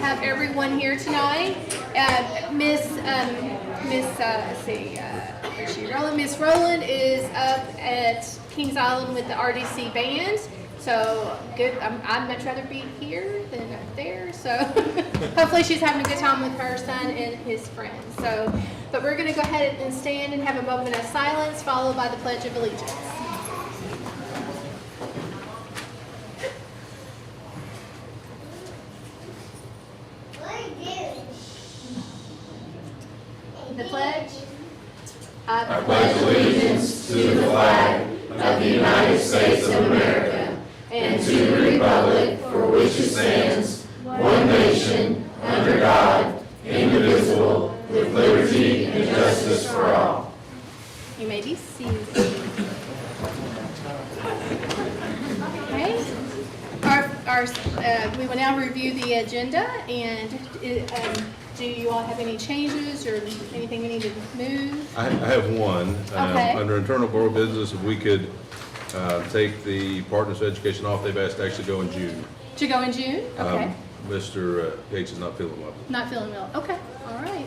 have everyone here tonight. Miss Rowland is up at Kings Island with the RDC band. So good. I'd much rather be here than up there. So hopefully she's having a good time with her son and his friends. So, but we're going to go ahead and stand and have a moment of silence, followed by the Pledge of Allegiance. The pledge. I pledge allegiance to the flag of the United States of America and to the republic for which it stands, one nation, under God, indivisible, with liberty and justice for all. You may be seated. Okay. We will now review the agenda, and do you all have any changes or anything we need to move? I have one. Okay. Under internal board business, if we could take the partners education off, they've asked to actually go in June. To go in June? Okay. Mr. Gates is not feeling well. Not feeling well. Okay. All right.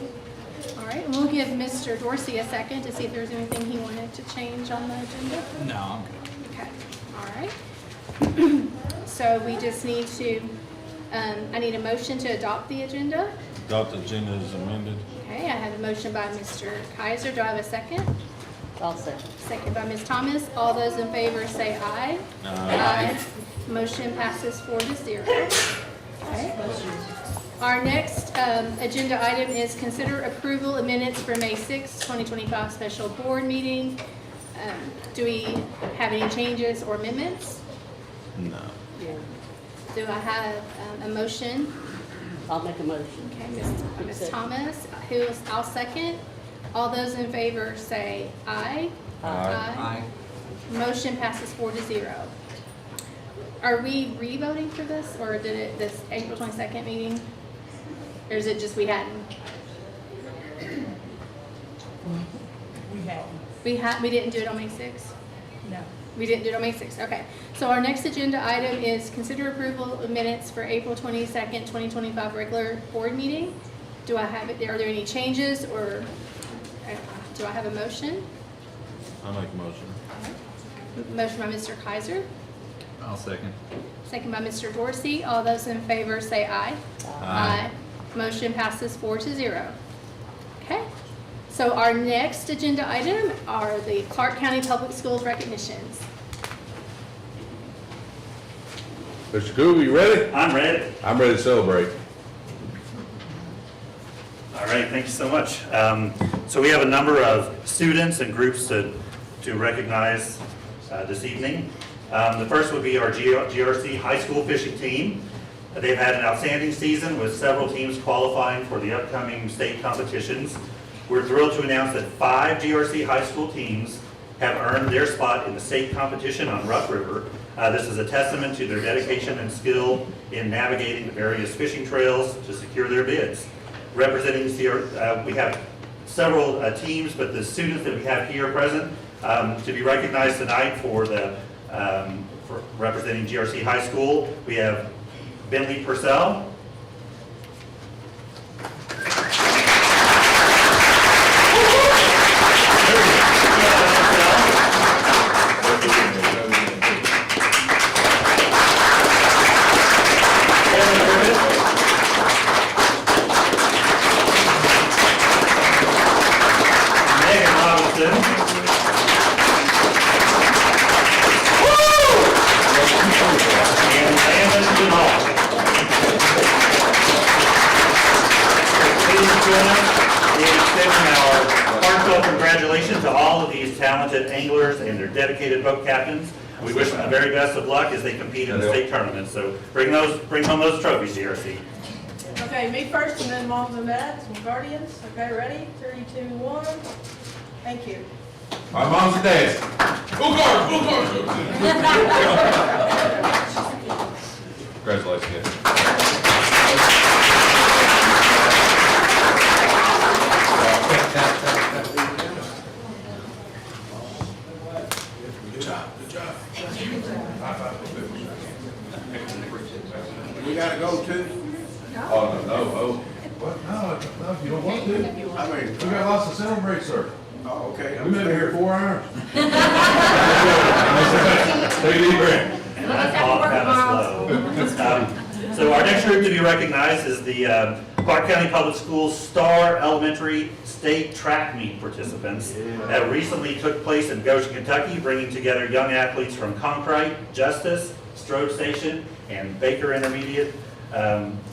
All right. And we'll give Mr. Dorsey a second to see if there's anything he wanted to change on the agenda. No, I'm good. Okay. All right. So we just need to, I need a motion to adopt the agenda. Adopt the agenda as amended. Okay, I have a motion by Mr. Kaiser. Do I have a second? I'll second. Second by Ms. Thomas. All those in favor say aye. Aye. Motion passes 4-0. Okay. Our next agenda item is consider approval of minutes for May 6, 2025 special board meeting. Do we have any changes or amendments? No. Yeah. Do I have a motion? I'll make a motion. Okay, Ms. Thomas, I'll second. All those in favor say aye. Aye. Motion passes 4-0. Are we re-voting for this, or did it this April 22nd meeting? Or is it just we hadn't? We didn't do it on May 6th? No. We didn't do it on May 6th, okay. So our next agenda item is consider approval of minutes for April 22nd, 2025 regular board meeting. Do I have it, are there any changes, or do I have a motion? I'll make a motion. Motion by Mr. Kaiser, I'll second. second by Mr. Dorsey. All those in favor say aye. Aye. Motion passes 4-0. Okay. So our next agenda item are the Clark County Public Schools recognitions. Mr. Google, you ready? I'm ready. I'm ready to celebrate. All right, thank you so much. So we have a number of students and groups to recognize this evening. The first would be our GRC high school fishing team. They've had an outstanding season with several teams qualifying for the upcoming state competitions. We're thrilled to announce that 5 GRC high school teams have earned their spot in the state competition on Rough River. This is a testament to their dedication and skill in navigating the various fishing trails to secure their bids. Representing we have several teams, but the students that we have here present to be recognized tonight for representing GRC High School, we have Bentley Purcell. Congratulations to all of these talented anglers and their dedicated boat captains. We wish them the very best of luck as they compete in the state tournament. So bring home those trophies, GRC. Okay, me first, and then moms and dads and guardians. Okay, ready? 3, 2, 1. Thank you. My moms and dads. Go Cards, go Cards. Congratulations. Good job, good job. We gotta go too. Oh, no, what? No, you don't want to. I mean, We got lots to celebrate, sir. oh, okay. We've been here 4 hours. Take a deep breath. And I thought kind of slow. So our next group to be recognized is the Clark County Public Schools Star Elementary State Track Meet participants that recently took place in Goshen, Kentucky, bringing together young athletes from Concrite, Justice, Strode Station, and Baker Intermediate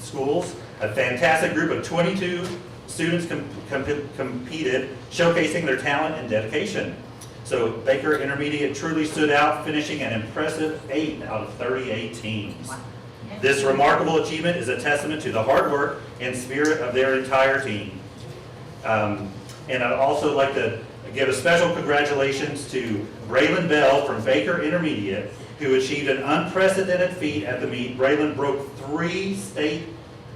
schools. A fantastic group of 22 students competed, showcasing their talent and dedication. So Baker Intermediate truly stood out, finishing an impressive 8 out of 38 teams. This remarkable achievement is a testament to the hard work and spirit of their entire team. And I'd also like to give a special congratulations to Braylon Bell from Baker Intermediate, who achieved an unprecedented feat at the meet. Braylon broke 3 state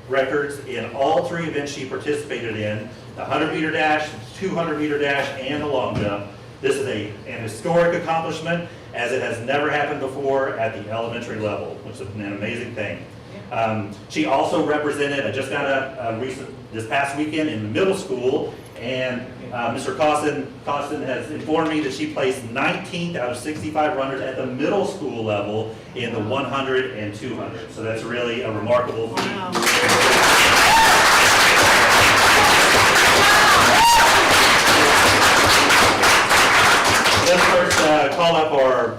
records in all 3 events she participated in, the 100-meter dash, 200-meter dash, and the long jump. This is an historic accomplishment, as it has never happened before at the elementary level, which is an amazing thing. She also represented, I just got this past weekend in the middle school, and Mr. Costin has informed me that she placed 19th out of 65 runners at the middle school level in the 100 and 200. So that's really a remarkable feat. Let's first call up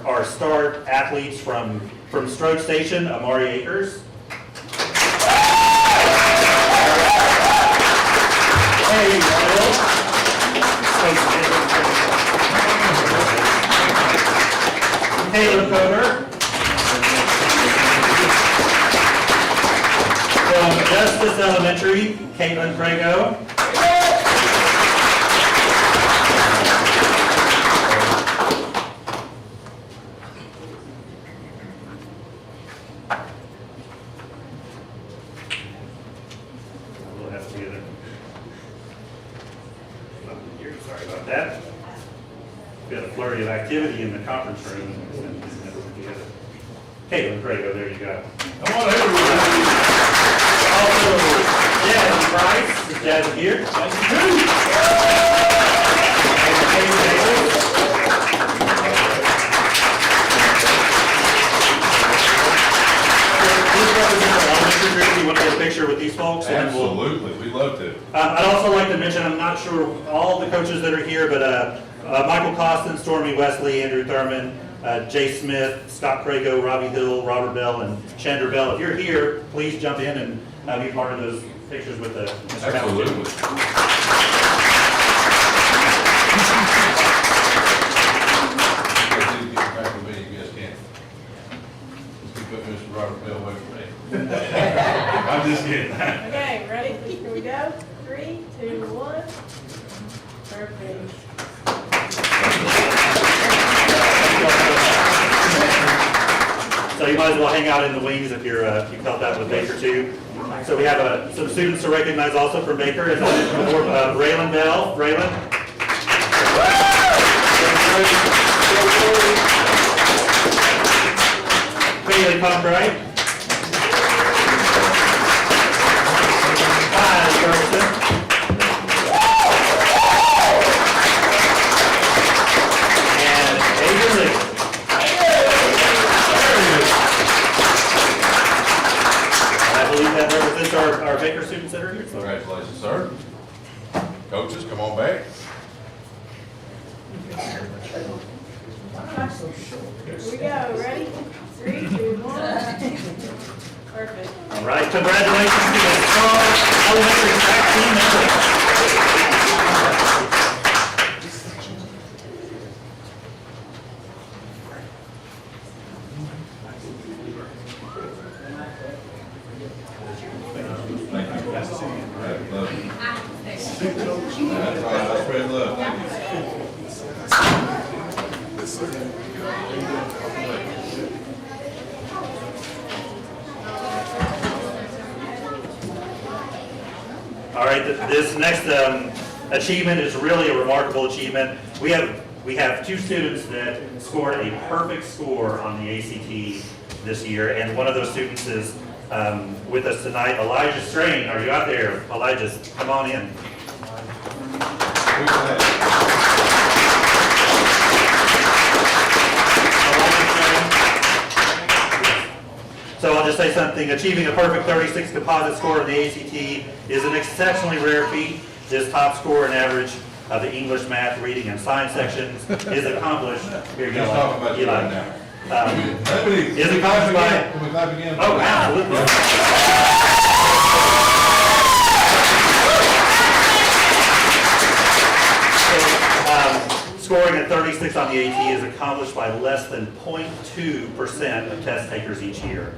our star athletes from Strode Station, Amari Akers. Hey, Will. Caleb Coder. From Justice Elementary, Caitlin Prego. We'll have to get it. Sorry about that. Got a flurry of activity in the conference room. Caitlin Prego, there you go. Come on, everybody. Also, Jazzy Price, is Jazzy here? And Katie Davis. Please represent the elementary group. You want to get a picture with these folks? And then we'll- Absolutely, we'd love to. I'd also like to mention, I'm not sure all the coaches that are here, but Michael Costin, Stormy Wesley, Andrew Thurman, Jay Smith, Scott Crago, Robbie Hill, Robert Bell, and Chandra Bell. If you're here, please jump in and be part of those pictures with the Mr. Hamilton. Absolutely. You guys need to get back with me, you guys can't. Let's keep putting Mr. Robert Bell away from me. I'm just kidding. Okay, ready? Here we go. 3, 2, 1. Perfect. So you might as well hang out in the wings if you felt that with Baker too. So we have some students to recognize also from Baker. As I mentioned before, Braylon Bell. Braylon. Bailey Cockright. Hi, Ferguson. And Adrian Lee. I believe that represents our Baker students that are here. So Congratulations, sir. Coaches, come on back. Here we go. Ready? 3, 2, 1. Perfect. all right, congratulations to the Star Elementary track team members. That's right, I spread love. All right, this next achievement is really a remarkable achievement. We have 2 students that scored a perfect score on the ACT this year, and one of those students is With us tonight, Elijah Strain. Are you out there? Elijah, come on in. So I'll just say something. Achieving a perfect 36 composite score in the ACT is an exceptionally rare feat. This top score and average of the English, math, reading, and science sections is accomplished. Here you go, Let's talk about you right now. Is accomplished by. Can we clap again? Oh, absolutely. Scoring a 36 on the AT is accomplished by less than 0.2% of test takers each year.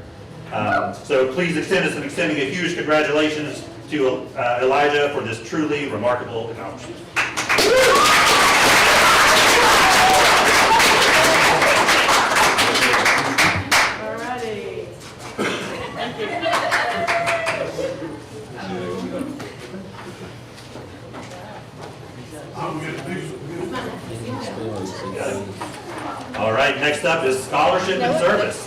So please extend us and extending a huge congratulations to Elijah for this truly remarkable accomplishment. Alrighty. Thank you. All right, next up is scholarship and service.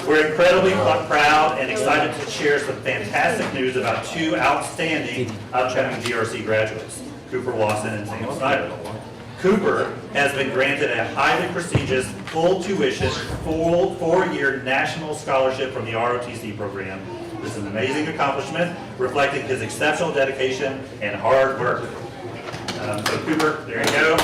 We're incredibly proud and excited to share some fantastic news about two outstanding upcoming GRC graduates, Cooper Wasson and Sam Snyder. Cooper has been granted a highly prestigious, full tuition, full 4-year national scholarship from the ROTC program. This is an amazing accomplishment, reflecting his exceptional dedication and hard work. So Cooper, there you go.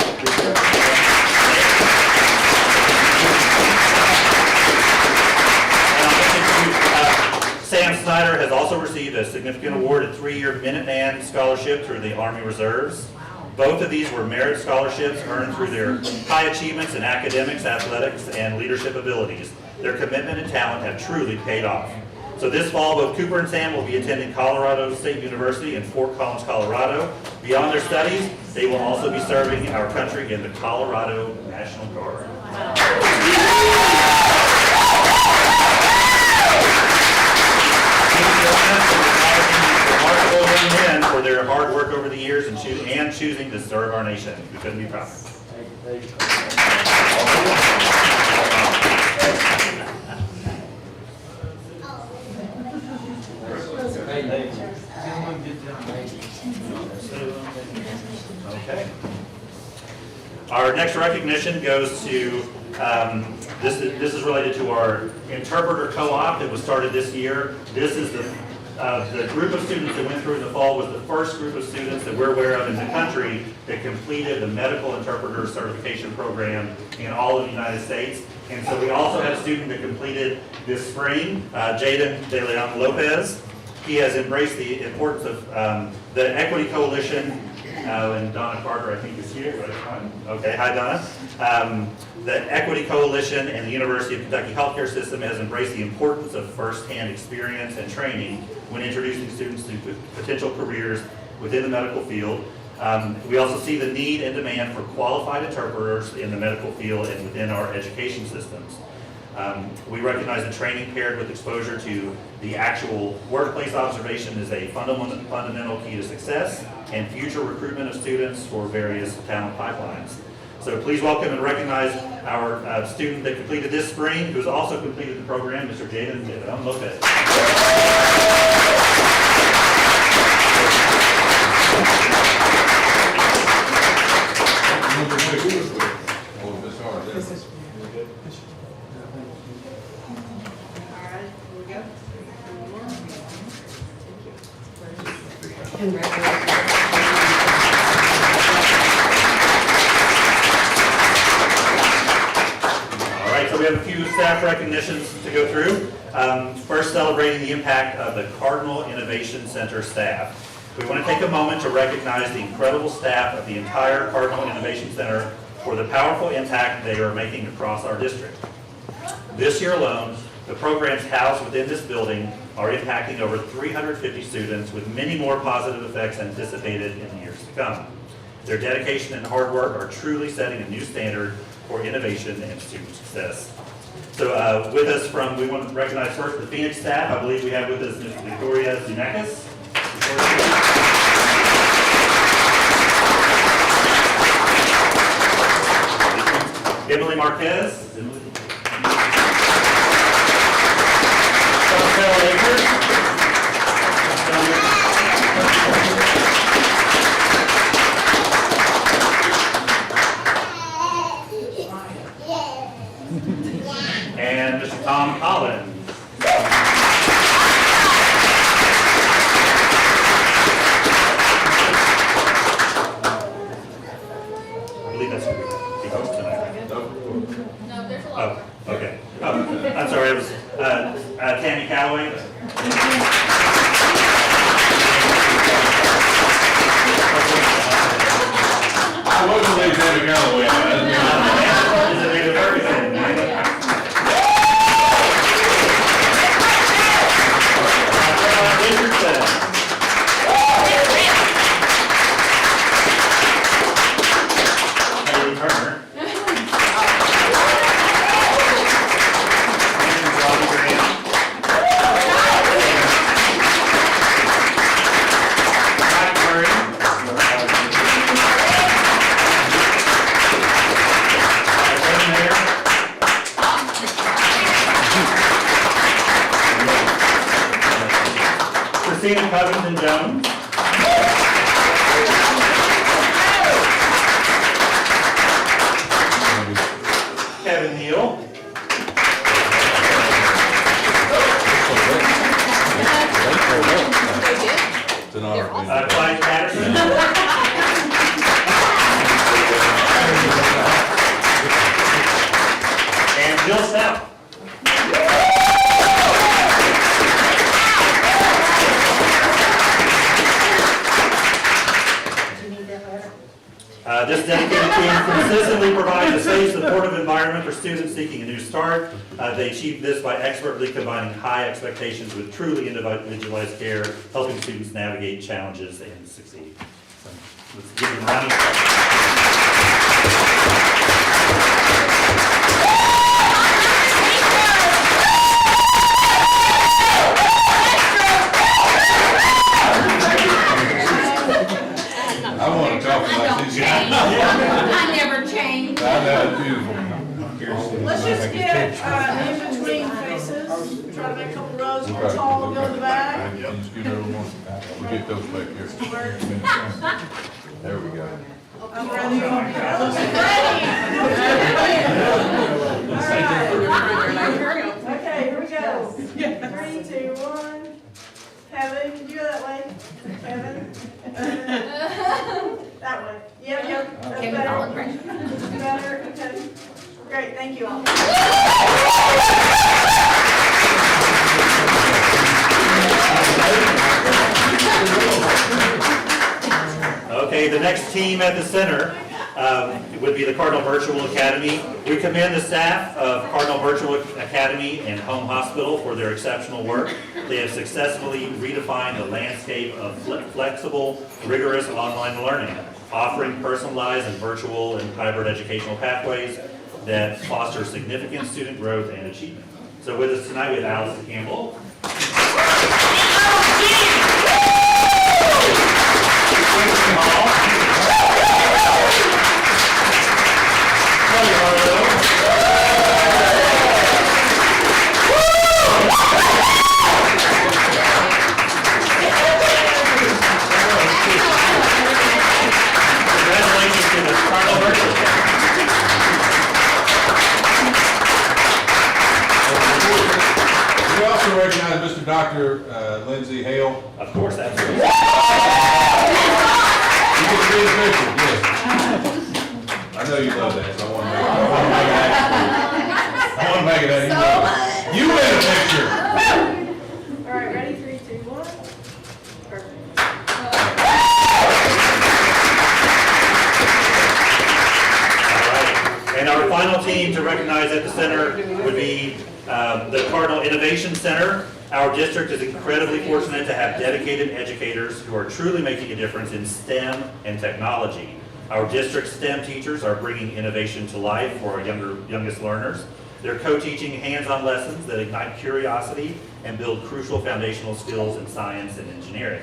Sam Snyder has also received a significant award, a 3-year Minuteman Scholarship through the Army Reserves. Both of these were merit scholarships earned through their high achievements in academics, athletics, and leadership abilities. Their commitment and talent have truly paid off. So this fall, both Cooper and Sam will be attending Colorado State University in Fort Collins, Colorado. Beyond their studies, they will also be serving our country in the Colorado National Guard. Remarkable young men for their hard work over the years and choosing to serve our nation. We couldn't be prouder. Okay. Our next recognition goes to, this is related to our interpreter co-op that was started this year. This is the group of students that went through in the fall was the first group of students that we're aware of in the country that completed the medical interpreter certification program in all of the United States. And so we also had a student that completed this spring, Jaden De Leon Lopez. He has embraced the importance of the Equity Coalition, and Donna Carter, I think, is here. Okay, hi Donna. The Equity Coalition and the University of Kentucky Healthcare System has embraced the importance of first-hand experience and training when introducing students to potential careers within the medical field. We also see the need and demand for qualified interpreters in the medical field and within our education systems. We recognize that training paired with exposure to the actual workplace observation is a fundamental key to success and future recruitment of students for various talent pipelines. So please welcome and recognize our student that completed this spring, who's also completed the program, Mr. Jaden De Leon Lopez. All right, so we have a few staff recognitions to go through. First, celebrating the impact of the Cardinal Innovation Center staff. We want to take a moment to recognize the incredible staff of the entire Cardinal Innovation Center for the powerful impact they are making across our district. This year alone, the programs housed within this building are impacting over 350 students, with many more positive effects anticipated in the years to come. Their dedication and hard work are truly setting a new standard for innovation and student success. So with us we want to recognize first the Phoenix staff. I believe we have with us Ms. Victoria Zunakis. Emily Marquez. Chantel Akers. joint. I wasn't leaving that to go away. Is it made of everything? Richardson. Haley Turner. Robbie Grant. Mike Murray. Kevin Mayer. Christina Covington Jones. Kevin Neal. It's an honor. Clyde Patterson. And Jill Stout. This dedicated team consistently provides a safe, supportive environment for students seeking a new start. They achieve this by expertly combining high expectations with truly individualized care, helping students navigate challenges and succeed. So, let's give them a round of applause. I want to talk about these guys. I never change. I know, it's beautiful. Let's just get in between faces, try to make a couple rows, one tall, go in the back. Yep. Just give everyone, we'll get those back here. There we go. I'm ready. Okay, here we go. 3, 2, 1. Kevin, can you go that way? Kevin? That way. Yep, that's Kevin better. Holland, right? Better, okay. Great, thank you all. Okay, the next team at the center would be the Cardinal Virtual Academy. We commend the staff of Cardinal Virtual Academy and Home Hospital for their exceptional work. They have successfully redefined the landscape of flexible, rigorous online learning, offering personalized and virtual and hybrid educational pathways that foster significant student growth and achievement. So with us tonight, we have Allison Campbell. Congratulations to the Cardinal Virtual Academy. We also recognize Mr. Dr. Lindsay Hale. Of course, absolutely. You can see his picture, yes. I know you love that, so I want to make it that easy. You win a picture. All right, ready? 3, 2, 1. Perfect. All right. And our final team to recognize at the center would be the Cardinal Innovation Center. Our district is incredibly fortunate to have dedicated educators who are truly making a difference in STEM and technology. Our district STEM teachers are bringing innovation to life for our youngest learners. They're co-teaching hands-on lessons that ignite curiosity and build crucial foundational skills in science and engineering.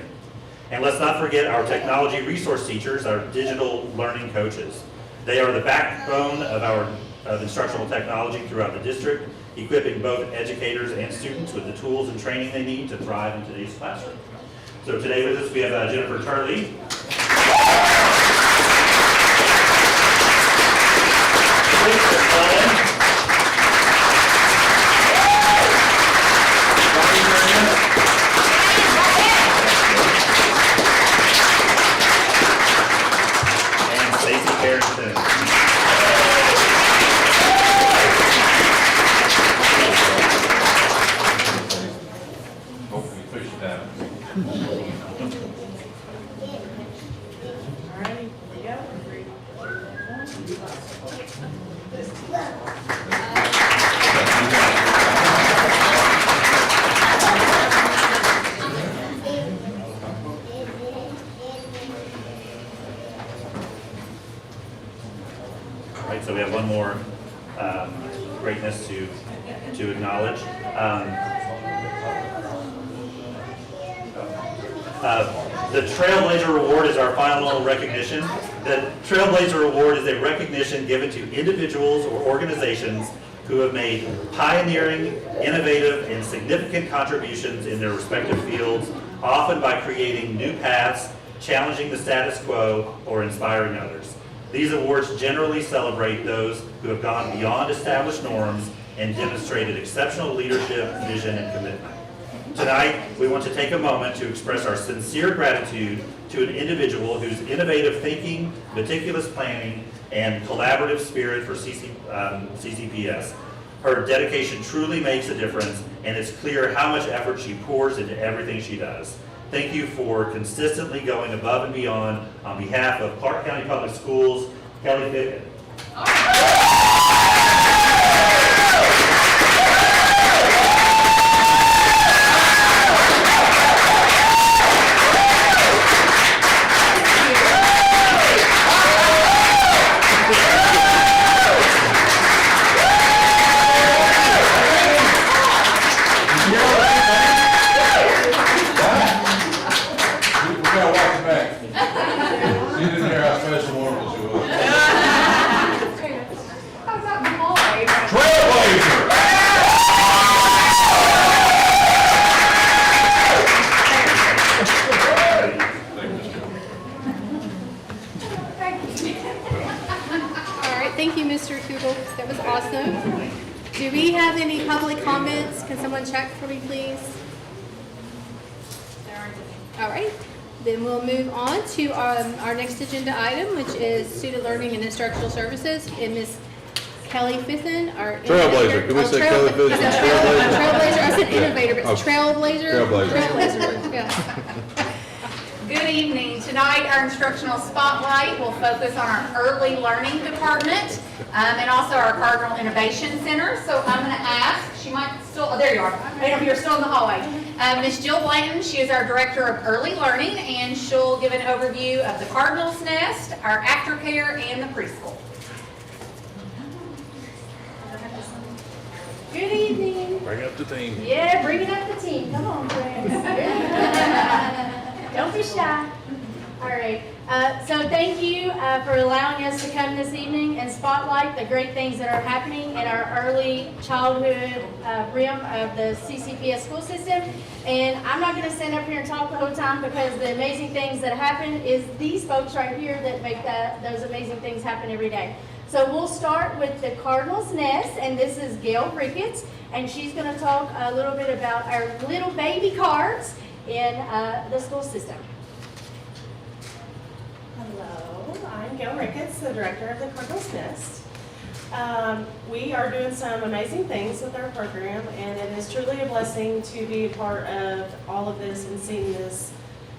And let's not forget our technology resource teachers, our digital learning coaches. They are the backbone of instructional technology throughout the district, equipping both educators and students with the tools and training they need to thrive in today's classroom. So today with us we have Jennifer Turley. And Stacey Carrington. fishing time. All right, here we go. 3, All right, so we have one more greatness to acknowledge. The Trailblazer Award is our final recognition. The Trailblazer Award is a recognition given to individuals or organizations who have made pioneering, innovative, and significant contributions in their respective fields, often by creating new paths, challenging the status quo, or inspiring others. These awards generally celebrate those who have gone beyond established norms and demonstrated exceptional leadership, vision, and commitment. Tonight, we want to take a moment to express our sincere gratitude to an individual whose innovative thinking, meticulous planning, and collaborative spirit for CCPS. Her dedication truly makes a difference, and it's clear how much effort she pours into everything she does. Thank you for consistently going above and beyond on behalf of Clark County Public Schools, Kelly Ficken. We gotta watch it back. She didn't hear how special and wonderful she was. Trailblazer! All right, thank you, Mr. Kugel. That was awesome. Do we have any public comments? Can someone check for me, please? All right, then we'll move on to our next agenda item, which is student learning and instructional services. And Ms. Kelly Fithen, our Trailblazer. Can we say Kelly Fithen? Trailblazer. Trailblazer? I said innovator, but it's Oh. Trailblazer. Trailblazer. Trailblazer, yeah. Good evening. Tonight, our instructional spotlight will focus on our early learning department and also our Cardinal Innovation Center. So I'm going to ask, she might still, oh, there you are. Right over here, still in the hallway. Ms. Jill Blanton, she is our Director of Early Learning, and she'll give an overview of the Cardinal's Nest, our aftercare, and the preschool. Good evening. Bring up the team. Yeah, bringing up the team. Come on, friends. Don't be shy. All right. So thank you for allowing us to come this evening and spotlight the great things that are happening in our early childhood realm of the CCPS school system. And I'm not going to stand up here and talk the whole time because the amazing things that happen is these folks right here that make those amazing things happen every day. So we'll start with the Cardinal's Nest, and this is Gail Ricketts, and she's going to talk a little bit about our little baby cards in the school system. Hello, I'm Gail Ricketts, the director of the Cardinal's Nest. We are doing some amazing things with our program, and it is truly a blessing to be a part of all of this and seeing this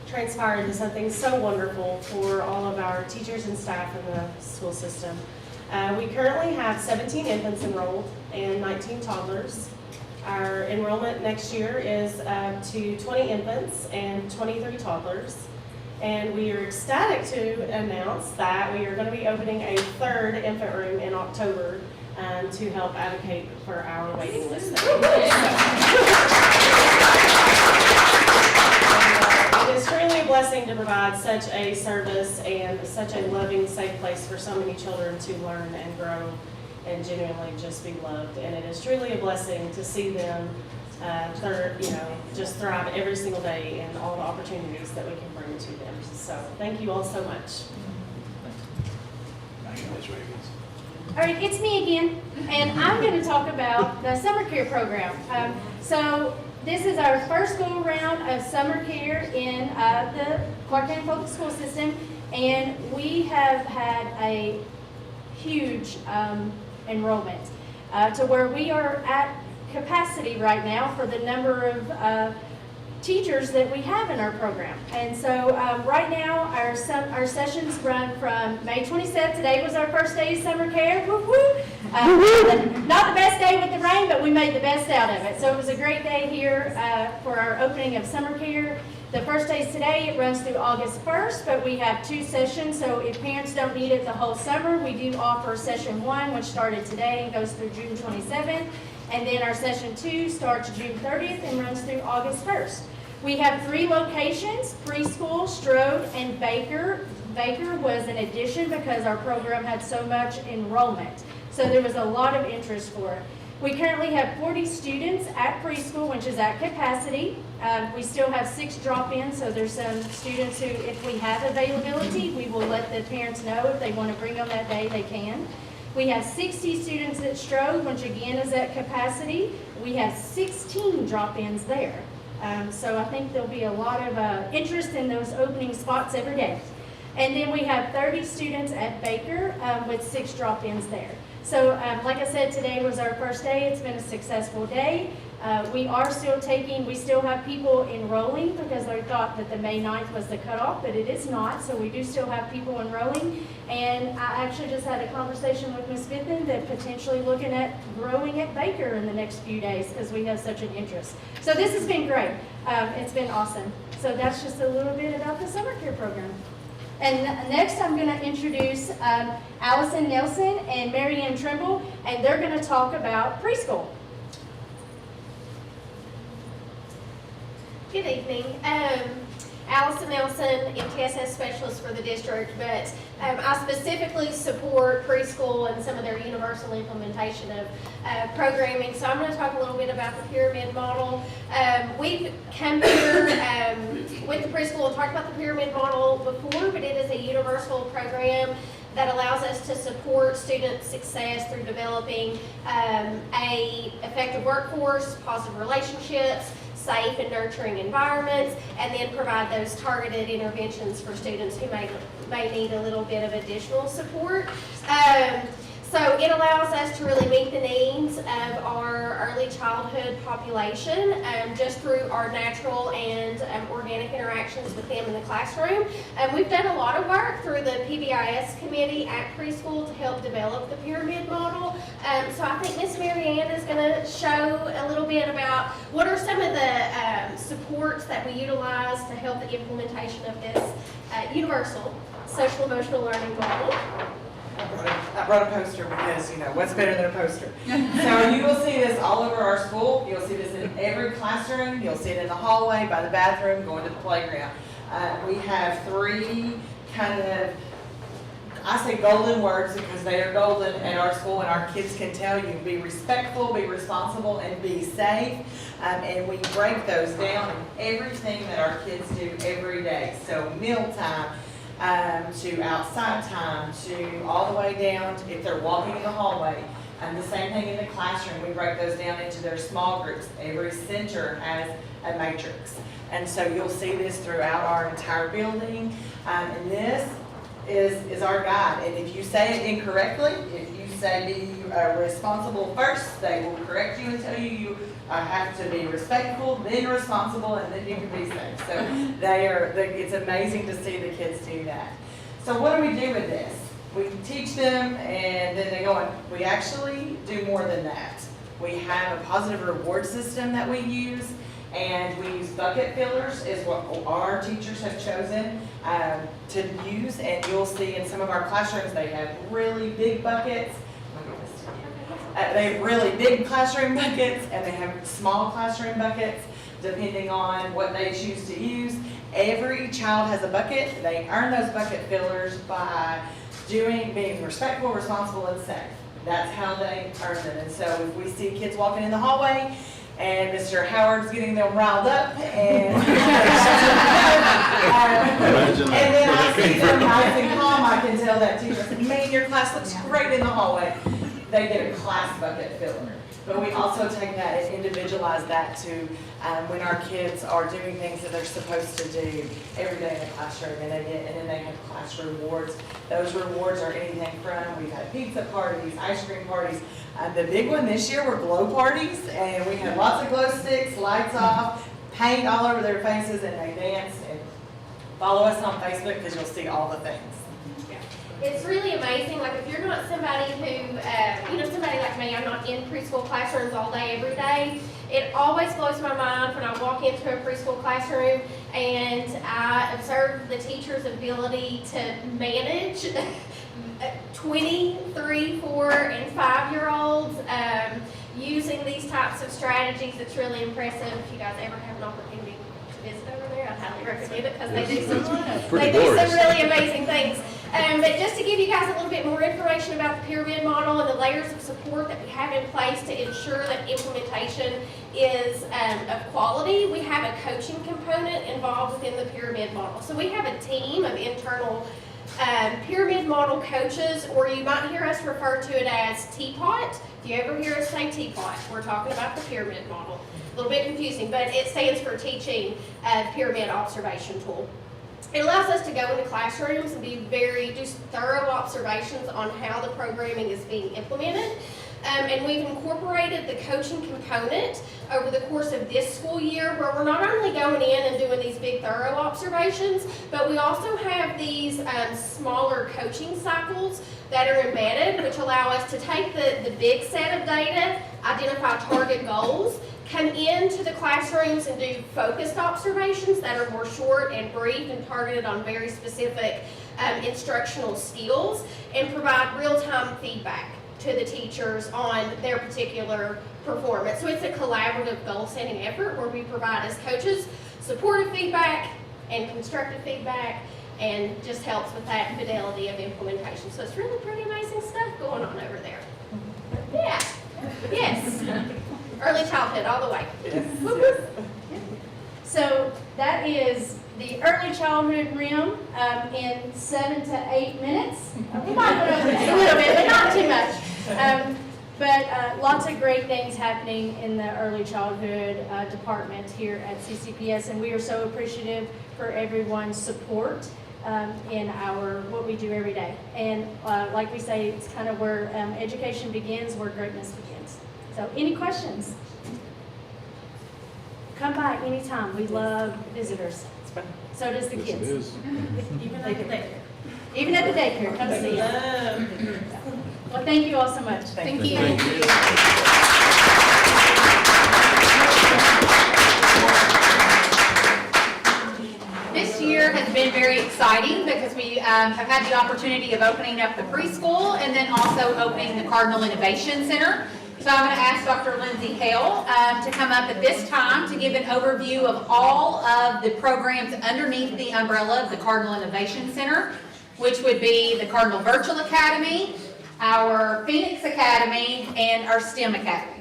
transpire into something so wonderful for all of our teachers and staff in the school system. We currently have 17 infants enrolled and 19 toddlers. Our enrollment next year is to 20 infants and 23 toddlers. And we are ecstatic to announce that we are going to be opening a third infant room in October to help advocate for our waiting list. It is truly a blessing to provide such a service and such a loving, safe place for so many children to learn and grow and genuinely just be loved. And it is truly a blessing to see them just thrive every single day and all the opportunities that we can bring to them. So thank you all so much. All right, it's me again, and I'm going to talk about the summer care program. So this is our first go around of summer care in the Clark County Public School System, and we have had a huge enrollment to where we are at capacity right now for the number of teachers that we have in our program. And so right now, our sessions run from May 27th. Today was our first day of summer care. Woo woo. Not the best day with the rain, but we made the best out of it. So it was a great day here for our opening of summer care. The first day is today. It runs through August 1st, but we have 2 sessions. So if parents don't need it the whole summer, we do offer session 1, which started today and goes through June 27th. And then our session 2 starts June 30th and runs through August 1st. We have 3 locations: preschool, Strode, and Baker. Baker was an addition because our program had so much enrollment. So there was a lot of interest for it. We currently have 40 students at preschool, which is at capacity. We still have 6 drop-ins, so there's some students who, if we have availability, we will let the parents know if they want to bring them that day, they can. We have 60 students at Strode, which again is at capacity. We have 16 drop-ins there. So I think there'll be a lot of interest in those opening spots every day. And then we have 30 students at Baker with 6 drop-ins there. So like I said, today was our first day. It's been a successful day. We still have people enrolling because they thought that the May 9th was the cutoff, but it is not. So we do still have people enrolling. And I actually just had a conversation with Ms. Bittman that potentially looking at growing at Baker in the next few days because we have such an interest. So this has been great. It's been awesome. So that's just a little bit about the summer care program. And next I'm going to introduce Allison Nelson and Marianne Trimble, and they're going to talk about preschool. Good evening. Allison Nelson, MTSS specialist for the district, but I specifically support preschool and some of their universal implementation of programming. So I'm going to talk a little bit about the pyramid model. We've come here with the preschool and talked about the pyramid model before, but it is a universal program that allows us to support student success through developing a effective workforce, positive relationships, safe and nurturing environments, and then provide those targeted interventions for students who may need a little bit of additional support. So it allows us to really meet the needs of our early childhood population just through our natural and organic interactions with them in the classroom. We've done a lot of work through the PBIS committee at preschool to help develop the pyramid model. So I think Ms. Marianne is going to show a little bit about what are some of the supports that we utilize to help the implementation of this universal social emotional learning model. I brought a poster because, what's better than a poster? So you will see this all over our school. You'll see this in every classroom. You'll see it in the hallway, by the bathroom, going to the playground. We have 3 kind of, I say golden words because they are golden at our school, and our kids can tell you: be respectful, be responsible, and be safe. And we break those down in everything that our kids do every day. So mealtime, to outside time, to all the way down to if they're walking in the hallway. And the same thing in the classroom. We break those down into their small groups. Every center has a matrix. And so you'll see this throughout our entire building. And this is our guide. And if you say it incorrectly, if you say be responsible first, they will correct you and tell you have to be respectful, then responsible, and then you can be safe. So it's amazing to see the kids do that. So what do we do with this? We teach them and then they go on. We actually do more than that. We have a positive reward system that we use, and we use bucket fillers is what our teachers have chosen to use. And you'll see in some of our classrooms they have really big buckets. They have really big classroom buckets, and they have small classroom buckets, depending on what they choose to use. Every child has a bucket. They earn those bucket fillers by being respectful, responsible, and safe. That's how they earn them. And so if we see kids walking in the hallway, and Mr. Howard's getting them riled up, and then I see them nice and calm, I can tell that teacher, man, your class looks great in the hallway. They get a class bucket filler. But we also take that and individualize that to when our kids are doing things that they're supposed to do every day in the classroom, and then they have class rewards. Those rewards are anything from, we've had pizza parties, ice cream parties. The big one this year were glow parties, and we had lots of glow sticks, lights off, paint all over their faces and they dance. And follow us on Facebook because you'll see all the things. It's really amazing, like if you're not somebody who, somebody like me, I'm not in preschool classrooms all day, every day. It always blows my mind when I walk into a preschool classroom and I observe the teacher's ability to manage 20, 3, 4, and 5-year-olds using these types of strategies. It's really impressive. If you guys ever have an opportunity to visit over there, I highly recommend it because they do some really amazing things. But just to give you guys a little bit more information about the pyramid model and the layers of support that we have in place to ensure that implementation is of quality, we have a coaching component involved within the pyramid model. So we have a team of internal pyramid model coaches, or you might hear us refer to it as teapot. If you ever hear us say teapot, we're talking about the pyramid model. A little bit confusing, but it stands for Teaching Pyramid Observation Tool. It allows us to go into classrooms and do thorough observations on how the programming is being implemented. And we've incorporated the coaching component over the course of this school year, where we're not only going in and doing these big thorough observations, but we also have these smaller coaching cycles that are embedded, which allow us to take the big set of data, identify target goals, come into the classrooms and do focused observations that are more short and brief and targeted on very specific instructional skills, and provide real-time feedback to the teachers on their particular performance. So it's a collaborative goal-setting effort where we provide, as coaches, supportive feedback and constructive feedback, and just helps with that fidelity of implementation. So it's really pretty amazing stuff going on over there. Yeah. Yes. Early childhood all the way. Yes. So that is the early childhood realm in 7 to 8 minutes. We might go over this a little bit, but not too much. But lots of great things happening in the early childhood department here at CCPS, and we are so appreciative for everyone's support in what we do every day. And like we say, it's kind of where education begins, where greatness begins. So any questions? Come by anytime. We love visitors. So does the kids. Even at the daycare. Even at the daycare, come see us. Well, thank you all so much. Thank you. This year has been very exciting because we have had the opportunity of opening up the preschool and then also opening the Cardinal Innovation Center. So I'm going to ask Dr. Lindsay Hale to come up at this time to give an overview of all of the programs underneath the umbrella of the Cardinal Innovation Center, which would be the Cardinal Virtual Academy, our Phoenix Academy, and our STEM Academy.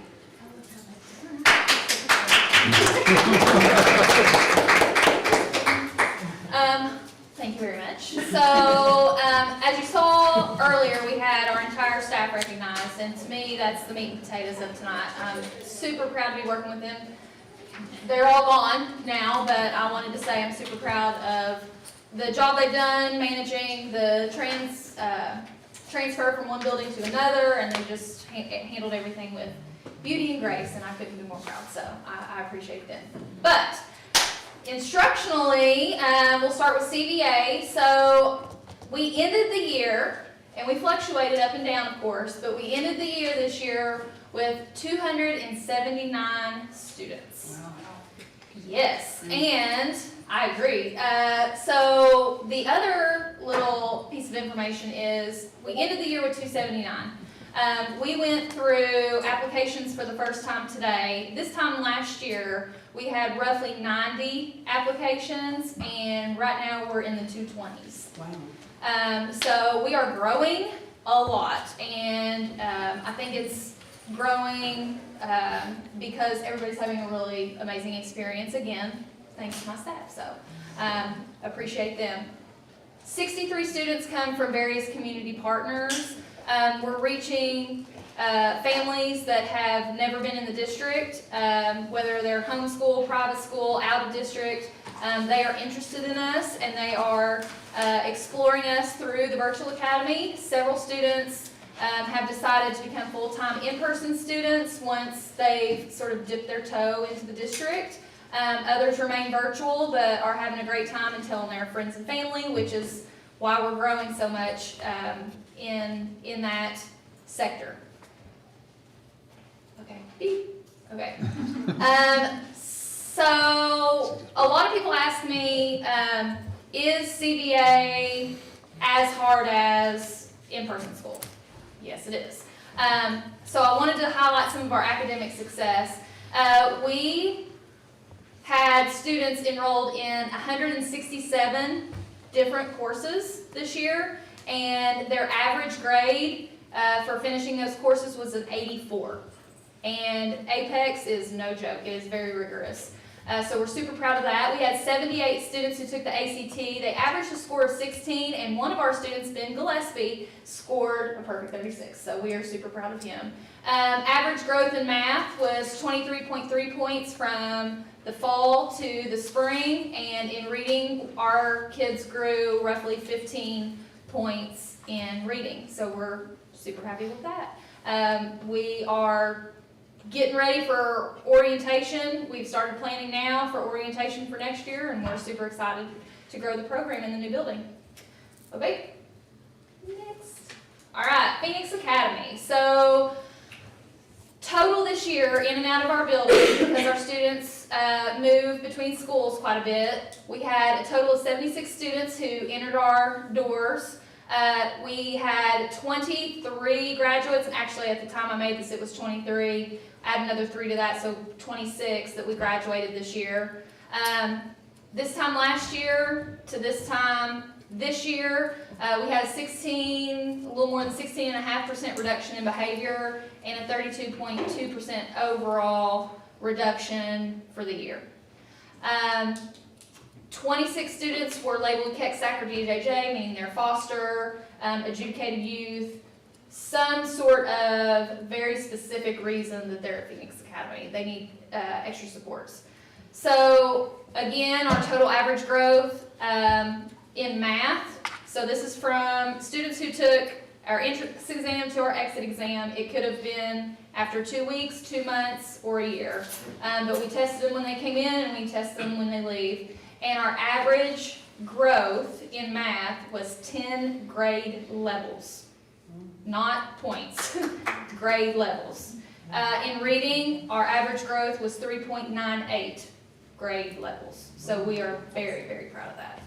Thank you very much. So, as you saw earlier, we had our entire staff recognized, and to me, that's the meat and potatoes of tonight. I'm super proud to be working with them. They're all gone now, but I wanted to say I'm super proud of the job they've done managing the transfer from one building to another, and they just handled everything with beauty and grace, and I couldn't be more proud, so I appreciate them. But instructionally, we'll start with CVA. So we ended the year, and we fluctuated up and down, of course, but we ended the year this year with 279 students. Wow. Yes, and I agree. So the other little piece of information is we ended the year with 279. We went through applications for the first time today. This time last year, we had roughly 90 applications, and right now we're in the 220s. Wow. So we are growing a lot, and I think it's growing because everybody's having a really amazing experience, again, thanks to my staff, so appreciate them. 63 students come from various community partners. We're reaching families that have never been in the district, whether they're homeschool, private school, out of district. They are interested in us, and they are exploring us through the Virtual Academy. Several students have decided to become full-time in-person students once they've sort of dipped their toe into the district. Others remain virtual, but are having a great time and telling their friends and family, which is why we're growing so much in that sector. Okay. Beep. Okay. So a lot of people ask me, is CBA as hard as in-person school? Yes, it is. So I wanted to highlight some of our academic success. We had students enrolled in 167 different courses this year, and their average grade for finishing those courses was an 84. And Apex is no joke, it is very rigorous. So we're super proud of that. We had 78 students who took the ACT. They averaged a score of 16, and one of our students, Ben Gillespie, scored a perfect 36. So we are super proud of him. Average growth in math was 23.3 points from the fall to the spring, and in reading, our kids grew roughly 15 points in reading. So we're super happy with that. We are getting ready for orientation. We've started planning now for orientation for next year, and we're super excited to grow the program in the new building. Okay, next. All right, Phoenix Academy. So total this year in and out of our building, because our students move between schools quite a bit, we had a total of 76 students who entered our doors. We had 23 graduates, and actually at the time I made this it was 23. Add another 3 to that, so 26 that we graduated this year. This time last year to this time this year, we had a little more than 16.5% reduction in behavior and a 32.2% overall reduction for the year. 26 students were labeled KEC-SAC or DJJ, meaning they're foster, adjudicated youth, some sort of very specific reason that they're at Phoenix Academy. They need extra supports. So again, our total average growth in math, so this is from students who took our entrance exam to our exit exam. It could have been after 2 weeks, 2 months, or a year. But we tested them when they came in and we test them when they leave. And our average growth in math was 10 grade levels. Not points, grade levels. In reading, our average growth was 3.98 grade levels. So we are very, very proud of that.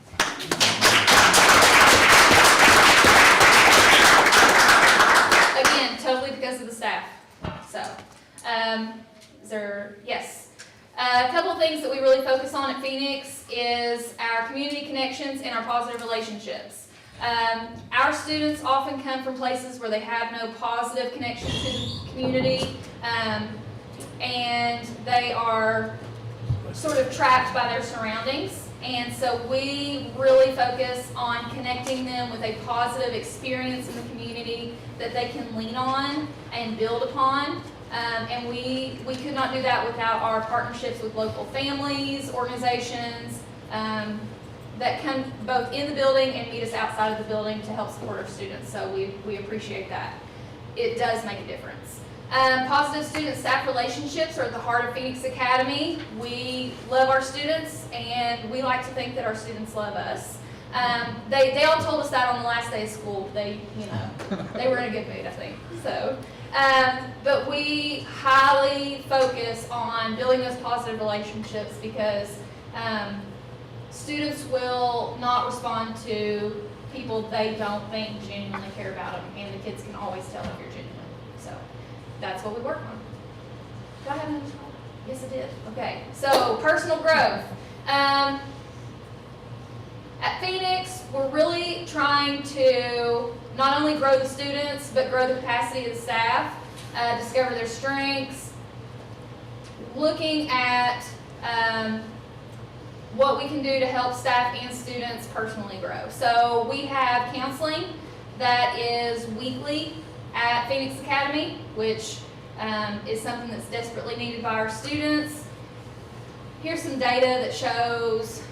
Again, totally because of the staff. So, yes. A couple of things that we really focus on at Phoenix is our community connections and our positive relationships. Our students often come from places where they have no positive connection to the community, and they are sort of trapped by their surroundings. And so we really focus on connecting them with a positive experience in the community that they can lean on and build upon. And we could not do that without our partnerships with local families, organizations, that come both in the building and meet us outside of the building to help support our students. So we appreciate that. It does make a difference. Positive student-staff relationships are at the heart of Phoenix Academy. We love our students, and we like to think that our students love us. They all told us that on the last day of school. They were in a good mood, I think. So, but we highly focus on building those positive relationships because students will not respond to people they don't think genuinely care about them, and the kids can always tell if you're genuine. So that's what we work on. Do I have another slide? Yes, I did. Okay, so personal growth. At Phoenix, we're really trying to not only grow the students, but grow the capacity of the staff, discover their strengths, looking at what we can do to help staff and students personally grow. So we have counseling that is weekly at Phoenix Academy, which is something that's desperately needed by our students. Here's some data that shows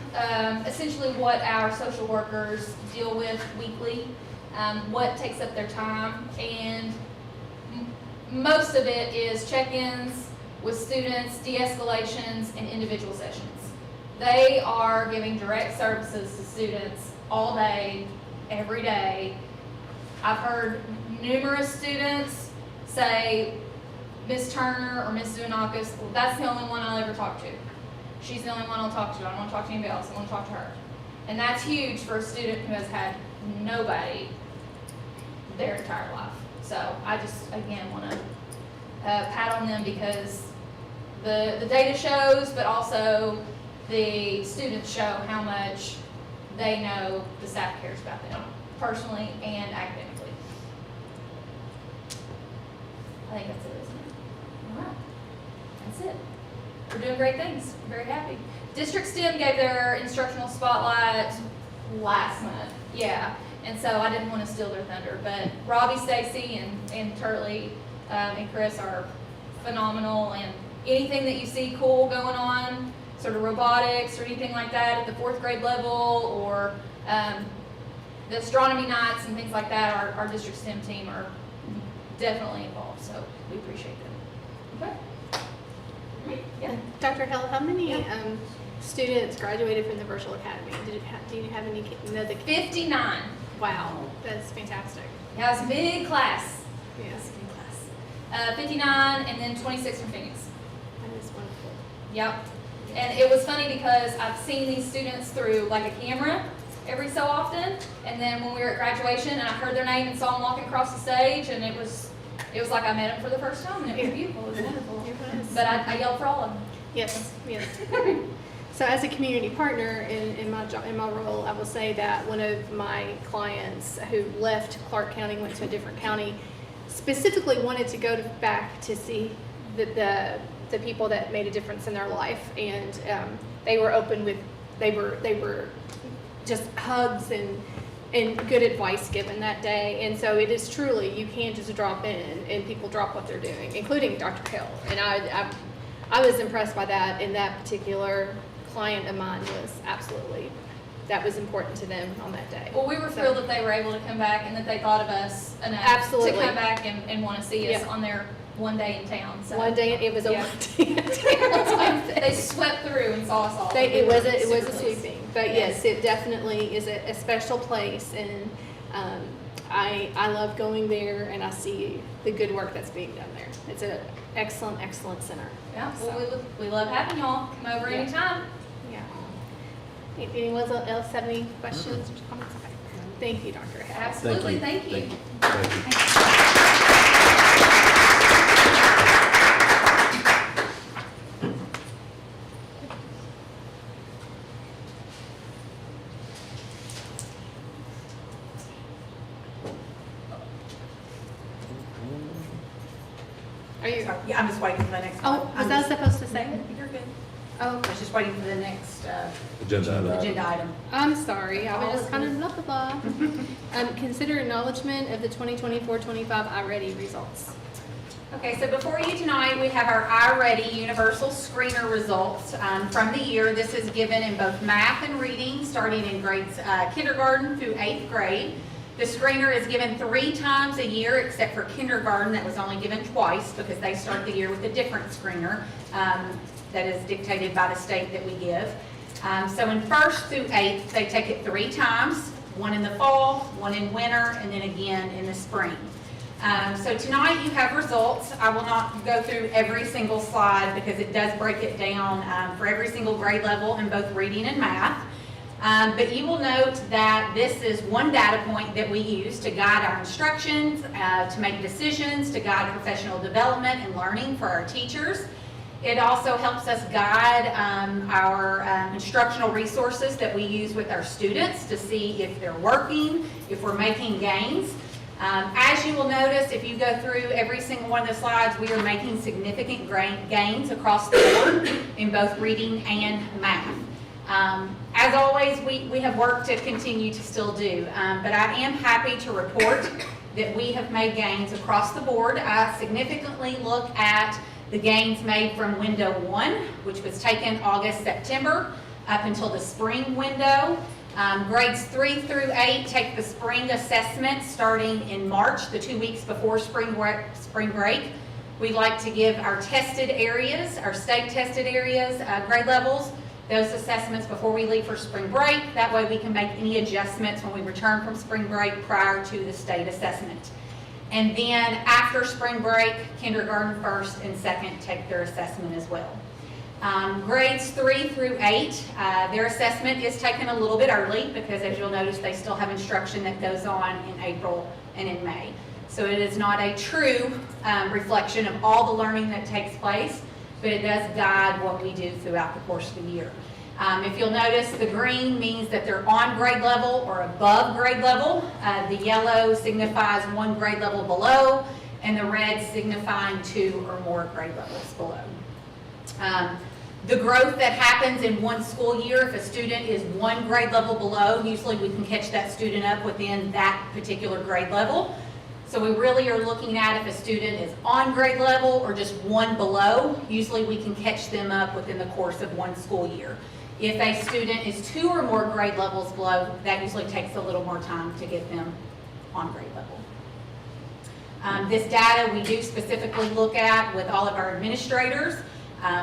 essentially what our social workers deal with weekly, what takes up their time, and most of it is check-ins with students, de-escalations, and individual sessions. They are giving direct services to students all day, every day. I've heard numerous students say, Miss Turner or Miss Zunakis, well, that's the only one I'll ever talk to. She's the only one I'll talk to. I don't want to talk to anybody else. I want to talk to her. And that's huge for a student who has had nobody their entire life. So I just, again, want to pat on them because the data shows, but also the students show how much they know the staff cares about them, personally and academically. I think that's it, isn't it? All right. That's it. We're doing great things. I'm very happy. District STEM gave their instructional spotlight last month. Yeah. And so I didn't want to steal their thunder, but Robbie, Stacy, and Turley and Chris are phenomenal. And anything that you see cool going on, sort of robotics or anything like that at the 4th grade level, or the astronomy nights and things like that, our district STEM team are definitely involved. So we appreciate them. Okay. Yeah. Dr. Hill, how many students graduated from the virtual academy? Do you have any? No, the 59. Wow, that's fantastic. Yeah, it was a big class. Yes, Big class. 59, and then 26 from Phoenix. that is wonderful. Yep. And it was funny because I've seen these students through like a camera every so often, and then when we were at graduation and I heard their name and saw them walking across the stage, and it was like I met them for the first time, and it was beautiful. It was wonderful. It was. But I yelled for all of them. Yes, yes. So as a community partner in my job, in my role, I will say that one of my clients who left Clark County, went to a different county, specifically wanted to go back to see the people that made a difference in their life, and they were open with, they were just hugs and good advice given that day. And so it is truly, you can just drop in and people drop what they're doing, including Dr. Hill. And I was impressed by that, and that particular client of mine was absolutely, that was important to them on that day. Well, we were thrilled that they were able to come back and that they thought of us enough Absolutely. to come back and want to see us Yeah. on their one day in town. So One day, it was a Yeah. one day type thing. they swept through and saw us all. It was a Super pleased. sweeping, but yes, it definitely is a special place, and I love going there, and I see the good work that's being done there. It's an excellent center. Yeah, well, we love having y'all. Come over Yeah. anytime. Yeah. Anyone else have any questions or comments? Okay. Thank you, Dr. Hill. Absolutely, thank you. Are you? Yeah, I'm just waiting for the next one. Oh, was I supposed to say it? You're good. Oh, I was just waiting for the next Agenda. agenda item. I'm sorry, I was just kind of blah, blah, blah. Consider acknowledgement of the 2024-25 iReady results. Okay, so before you tonight, we have our iReady Universal Screener results from the year. This is given in both math and reading, starting in grades kindergarten through 8th grade. The screener is given 3 times a year, except for kindergarten, that was only given twice because they start the year with a different screener that is dictated by the state that we give. So in 1st through 8th, they take it 3 times, one in the fall, one in winter, and then again in the spring. So tonight you have results. I will not go through every single slide because it does break it down for every single grade level in both reading and math. But you will note that this is one data point that we use to guide our instructions, to make decisions, to guide professional development and learning for our teachers. It also helps us guide our instructional resources that we use with our students to see if they're working, if we're making gains. As you will notice, if you go through every single one of the slides, we are making significant gains across the board in both reading and math. As always, we have work to continue to still do, but I am happy to report that we have made gains across the board. I significantly look at the gains made from window 1, which was taken August, September, up until the spring window. Grades 3 through 8 take the spring assessment starting in March, the 2 weeks before spring break, We like to give our tested areas, our state tested areas, grade levels, those assessments before we leave for spring break. That way we can make any adjustments when we return from spring break prior to the state assessment. And then after spring break, kindergarten first and second take their assessment as well. Grades 3 through 8, their assessment is taken a little bit early because, as you'll notice, they still have instruction that goes on in April and in May. So it is not a true reflection of all the learning that takes place, but it does guide what we do throughout the course of the year. If you'll notice, the green means that they're on grade level or above grade level. The yellow signifies 1 grade level below, and the red signifying 2 or more grade levels below. The growth that happens in one school year, if a student is 1 grade level below, usually we can catch that student up within that particular grade level. So we really are looking at if a student is on grade level or just 1 below. Usually we can catch them up within the course of 1 school year. If a student is 2 or more grade levels below, that usually takes a little more time to get them on grade level. This data we do specifically look at with all of our administrators.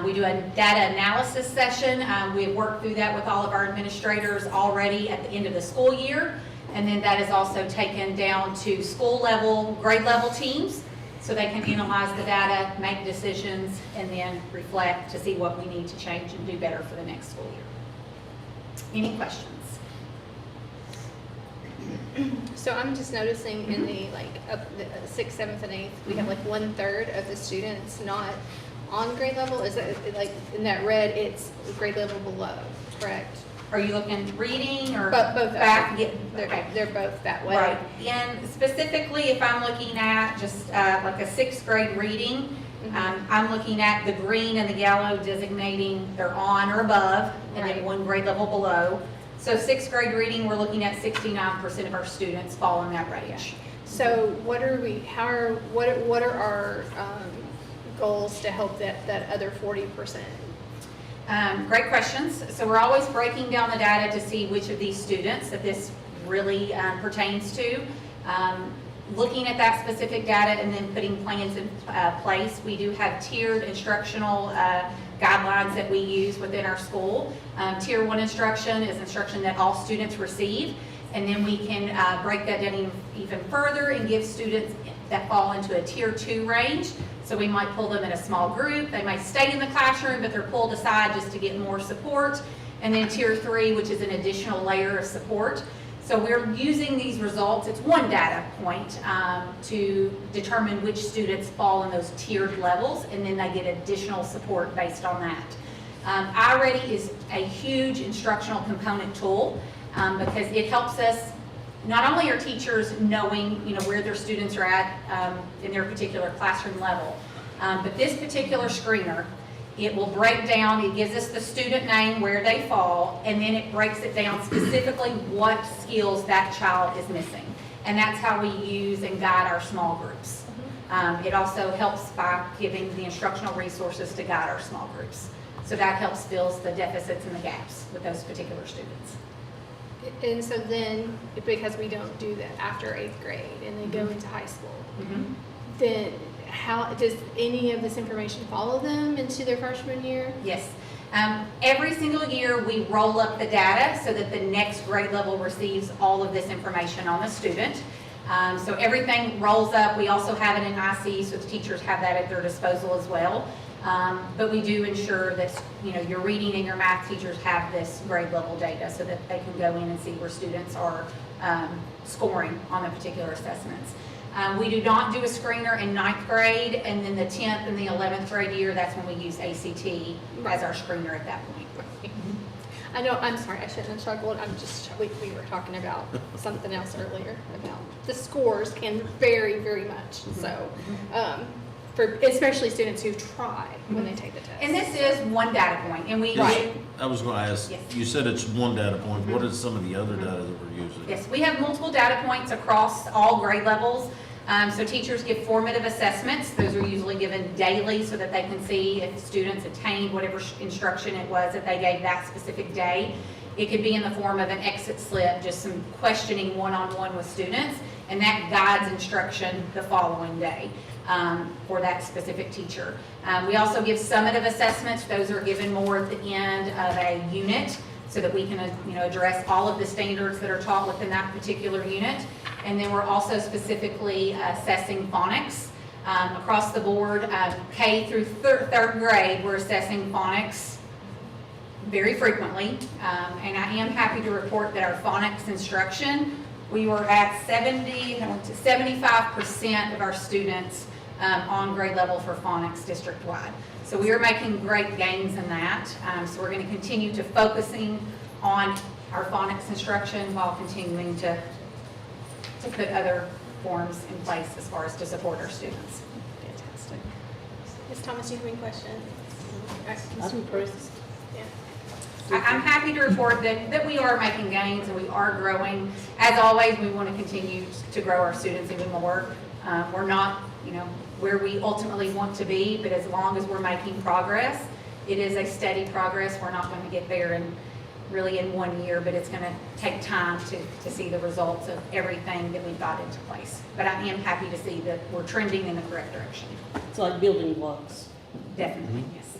We do a data analysis session. We have worked through that with all of our administrators already at the end of the school year. And then that is also taken down to school level, grade level teams, so they can analyze the data, make decisions, and then reflect to see what we need to change and do better for the next school year. Any questions? So I'm just noticing in the the 6th, 7th, and 8th, we have 1/3 of the students not on grade level. Is that in that red? It's grade level below, correct? Are you looking reading or Both back? of them. Okay. They're both that way. Right, and specifically if I'm looking at just like a 6th grade reading, I'm looking at the green and the yellow designating they're on or above, and then Right. 1 grade level below. So 6th grade reading, we're looking at 69% of our students fall in that range. So what are our goals to help that other 40%? Great questions. So we're always breaking down the data to see which of these students that this really pertains to. Looking at that specific data and then putting plans in place. We do have tiered instructional guidelines that we use within our school. Tier 1 instruction is instruction that all students receive, and then we can break that down even further and give students that fall into a Tier 2 range. So we might pull them in a small group. They might stay in the classroom, but they're pulled aside just to get more support. And then Tier 3, which is an additional layer of support. So we're using these results, it's one data point, to determine which students fall in those tiered levels, and then they get additional support based on that. iReady is a huge instructional component tool because it helps us, not only are teachers knowing where their students are at in their particular classroom level, but this particular screener, it will break down, it gives us the student name, where they fall, and then it breaks it down specifically what skills that child is missing. And that's how we use and guide our small groups. It also helps by giving the instructional resources to guide our small groups. So that helps fill the deficits and the gaps with those particular students. And so then, because we don't do that after 8th grade and they go into high school, then how does any of this information follow them into their freshman year? Yes. Every single year we roll up the data so that the next grade level receives all of this information on the student. So everything rolls up. We also have it in IC, so the teachers have that at their disposal as well. But we do ensure that your reading and your math teachers have this grade level data so that they can go in and see where students are scoring on the particular assessments. We do not do a screener in 9th grade, and then the 10th and the 11th grade year, that's when we use ACT as our screener at that point. I know, I'm sorry, I shouldn't have struggled. We were talking about something else earlier about the scores can vary very much. So, for especially students who try when they take the test. And this is one data point, and we I was going to ask, Yes. you said it's one data point. What is some of the other data that we're using? Yes, we have multiple data points across all grade levels. So teachers give formative assessments. Those are usually given daily so that they can see if students attained whatever instruction it was that they gave that specific day. It could be in the form of an exit slip, just some questioning one-on-one with students, and that guides instruction the following day. for that specific teacher. We also give summative assessments. Those are given more at the end of a unit so that we can address all of the standards that are taught within that particular unit. And then we're also specifically assessing phonics. Across the board, K through third grade, we're assessing phonics very frequently. And I am happy to report that our phonics instruction, we were at 75% of our students on grade level for phonics district-wide. So we are making great gains in that. So we're going to continue to focusing on our phonics instruction while continuing to put other forms in place as far as to support our students. Fantastic. Ms. Thomas, do you have any questions? I'm impressed. I'm happy to report that we are making gains and we are growing. As always, we want to continue to grow our students even more. We're not, where we ultimately want to be, but as long as we're making progress, it is a steady progress. We're not going to get there in 1 year, but it's going to take time to see the results of everything that we've got into place. But I am happy to see that we're trending in the correct direction. It's like building blocks. Definitely, yes.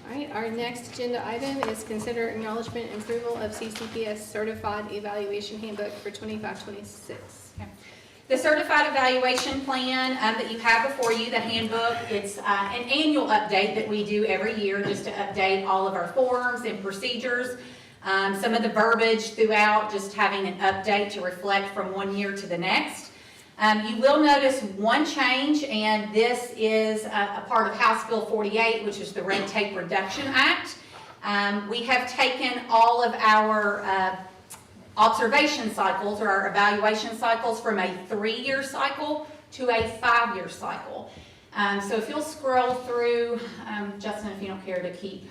All right, our next agenda item is consider acknowledgement and approval of CCPS Certified Evaluation Handbook for 25-26. The certified evaluation plan that you have before you, the handbook, it's an annual update that we do every year just to update all of our forms and procedures. Some of the verbiage throughout, just having an update to reflect from 1 year to the next. You will notice one change, and this is a part of House Bill 48, which is the Red Tape Reduction Act. We have taken all of our observation cycles or our evaluation cycles from a 3-year cycle to a 5-year cycle. So if you'll scroll through, Justin, if you don't care to keep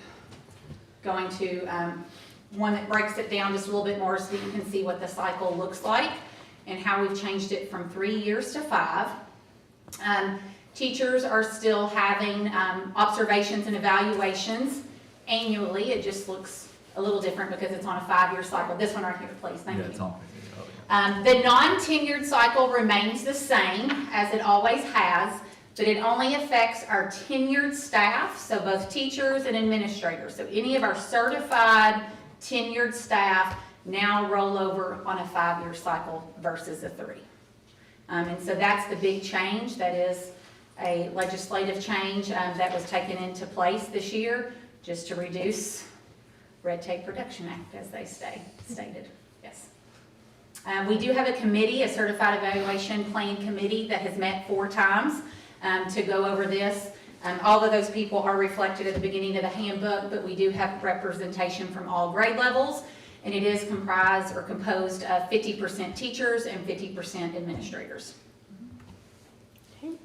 going to one that breaks it down just a little bit more so you can see what the cycle looks like and how we've changed it from 3 years to 5. Teachers are still having observations and evaluations annually. It just looks a little different because it's on a 5-year cycle. This one right here, please. Thank you. Yeah, it's on. The non-tenured cycle remains the same as it always has, but it only affects our tenured staff, so both teachers and administrators. So any of our certified tenured staff now roll over on a 5-year cycle versus a 3. And so that's the big change. That is a legislative change that was taken into place this year just to reduce Red Tape Reduction Act, as they stated. Yes. We do have a committee, a certified evaluation plan committee that has met 4 times to go over this. All of those people are reflected at the beginning of the handbook, but we do have representation from all grade levels. And it is comprised or composed of 50% teachers and 50% administrators. Okay.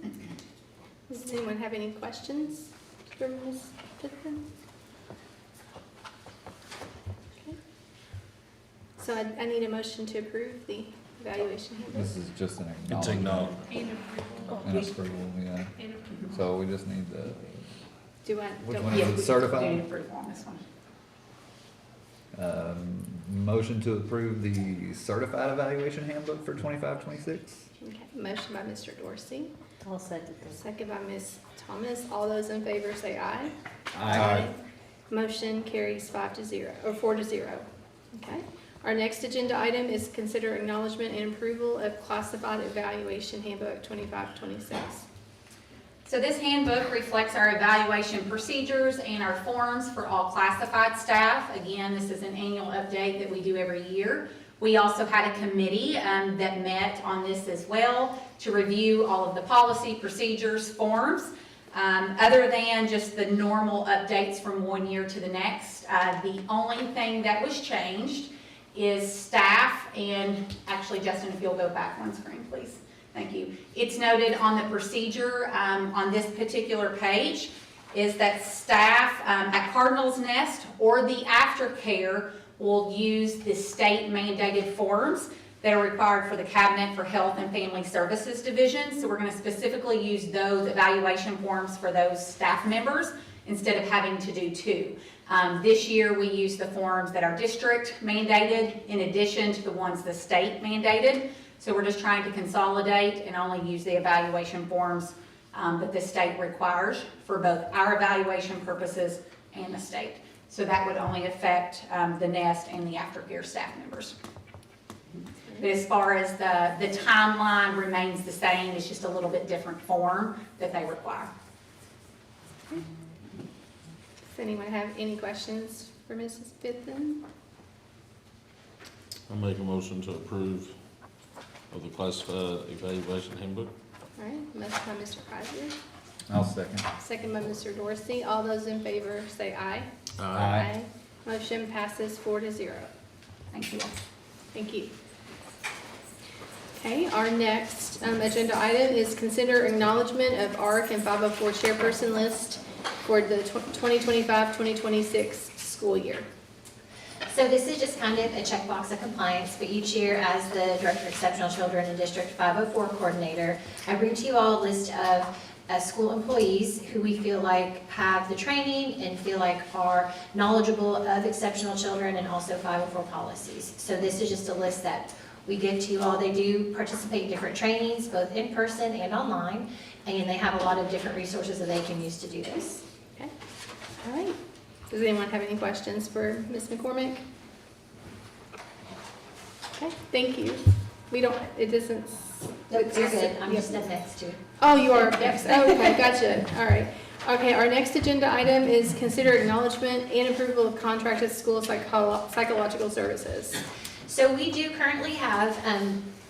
Does anyone have any questions for Ms. Pittman? Okay. So I need a motion to approve the evaluation handbook. This is just an It's acknowledgement acknowledged. and approval, yeah. So we just need the, Do I? which don't- one Yeah, is we it, do certified? approve on this one. Motion to approve the certified evaluation handbook for 25-26. Okay, motion by Mr. Dorsey, I'll second this. second by Ms. Thomas. All those in favor say aye. Aye. Motion carries 5-0, or 4-0. Okay. Our next agenda item is consider acknowledgement and approval of classified evaluation handbook 25-26. So this handbook reflects our evaluation procedures and our forms for all classified staff. Again, this is an annual update that we do every year. We also had a committee that met on this as well to review all of the policy, procedures, forms. Other than just the normal updates from 1 year to the next, the only thing that was changed is staff, and actually, Justin, if you'll go back one screen, please. Thank you. It's noted on the procedure on this particular page is that staff at Cardinal's Nest or the aftercare will use the state mandated forms that are required for the Cabinet for Health and Family Services Division. So we're going to specifically use those evaluation forms for those staff members instead of having to do 2. This year we use the forms that our district mandated in addition to the ones the state mandated. So we're just trying to consolidate and only use the evaluation forms that the state requires for both our evaluation purposes and the state. So that would only affect the NEST and the aftercare staff members. But as far as the timeline remains the same, it's just a little bit different form that they require. Does anyone have any questions for Mrs. Fitton? I'll make a motion to approve of the classified evaluation handbook. All right, motion by Mr. Kaiser, I'll second. second by Mr. Dorsey. All those in favor say aye. Aye. Motion passes 4-0. Thank you all. Thank you. Okay, our next agenda item is consider acknowledgement of ARC and 504 chairperson list for the 2025-2026 school year. So this is just kind of a checkbox of compliance, but each year as the Director of Exceptional Children and District 504 Coordinator, I bring to you all a list of school employees who we feel like have the training and feel like are knowledgeable of exceptional children and also 504 policies. So this is just a list that we give to you all. They do participate in different trainings, both in person and online, and they have a lot of different resources that they can use to do this. Okay, all right. Does anyone have any questions for Ms. McCormick? Okay, thank you. We don't, it doesn't. Nope, you're good. I'm just up next to you. Oh, you are, yes, oh, okay, gotcha, all right. Okay, our next agenda item is consider acknowledgement and approval of contracted school psychological services. So we do currently have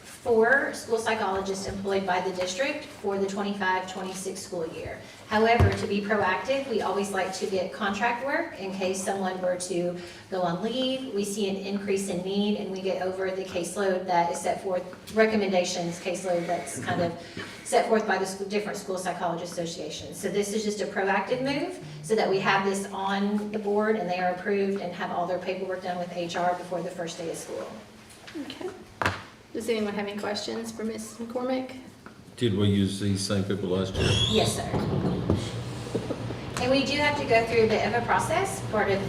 4 school psychologists employed by the district for the 25-26 school year. However, to be proactive, we always like to get contract work in case someone were to go on leave. We see an increase in need and we get over the caseload that is set forth, recommendations caseload that's kind of set forth by the different school psychology associations. So this is just a proactive move so that we have this on the board and they are approved and have all their paperwork done with HR before the first day of school. Okay. Does anyone have any questions for Ms. McCormick? Did we use these same people last year? Yes, sir. And we do have to go through a bit of a process. Part of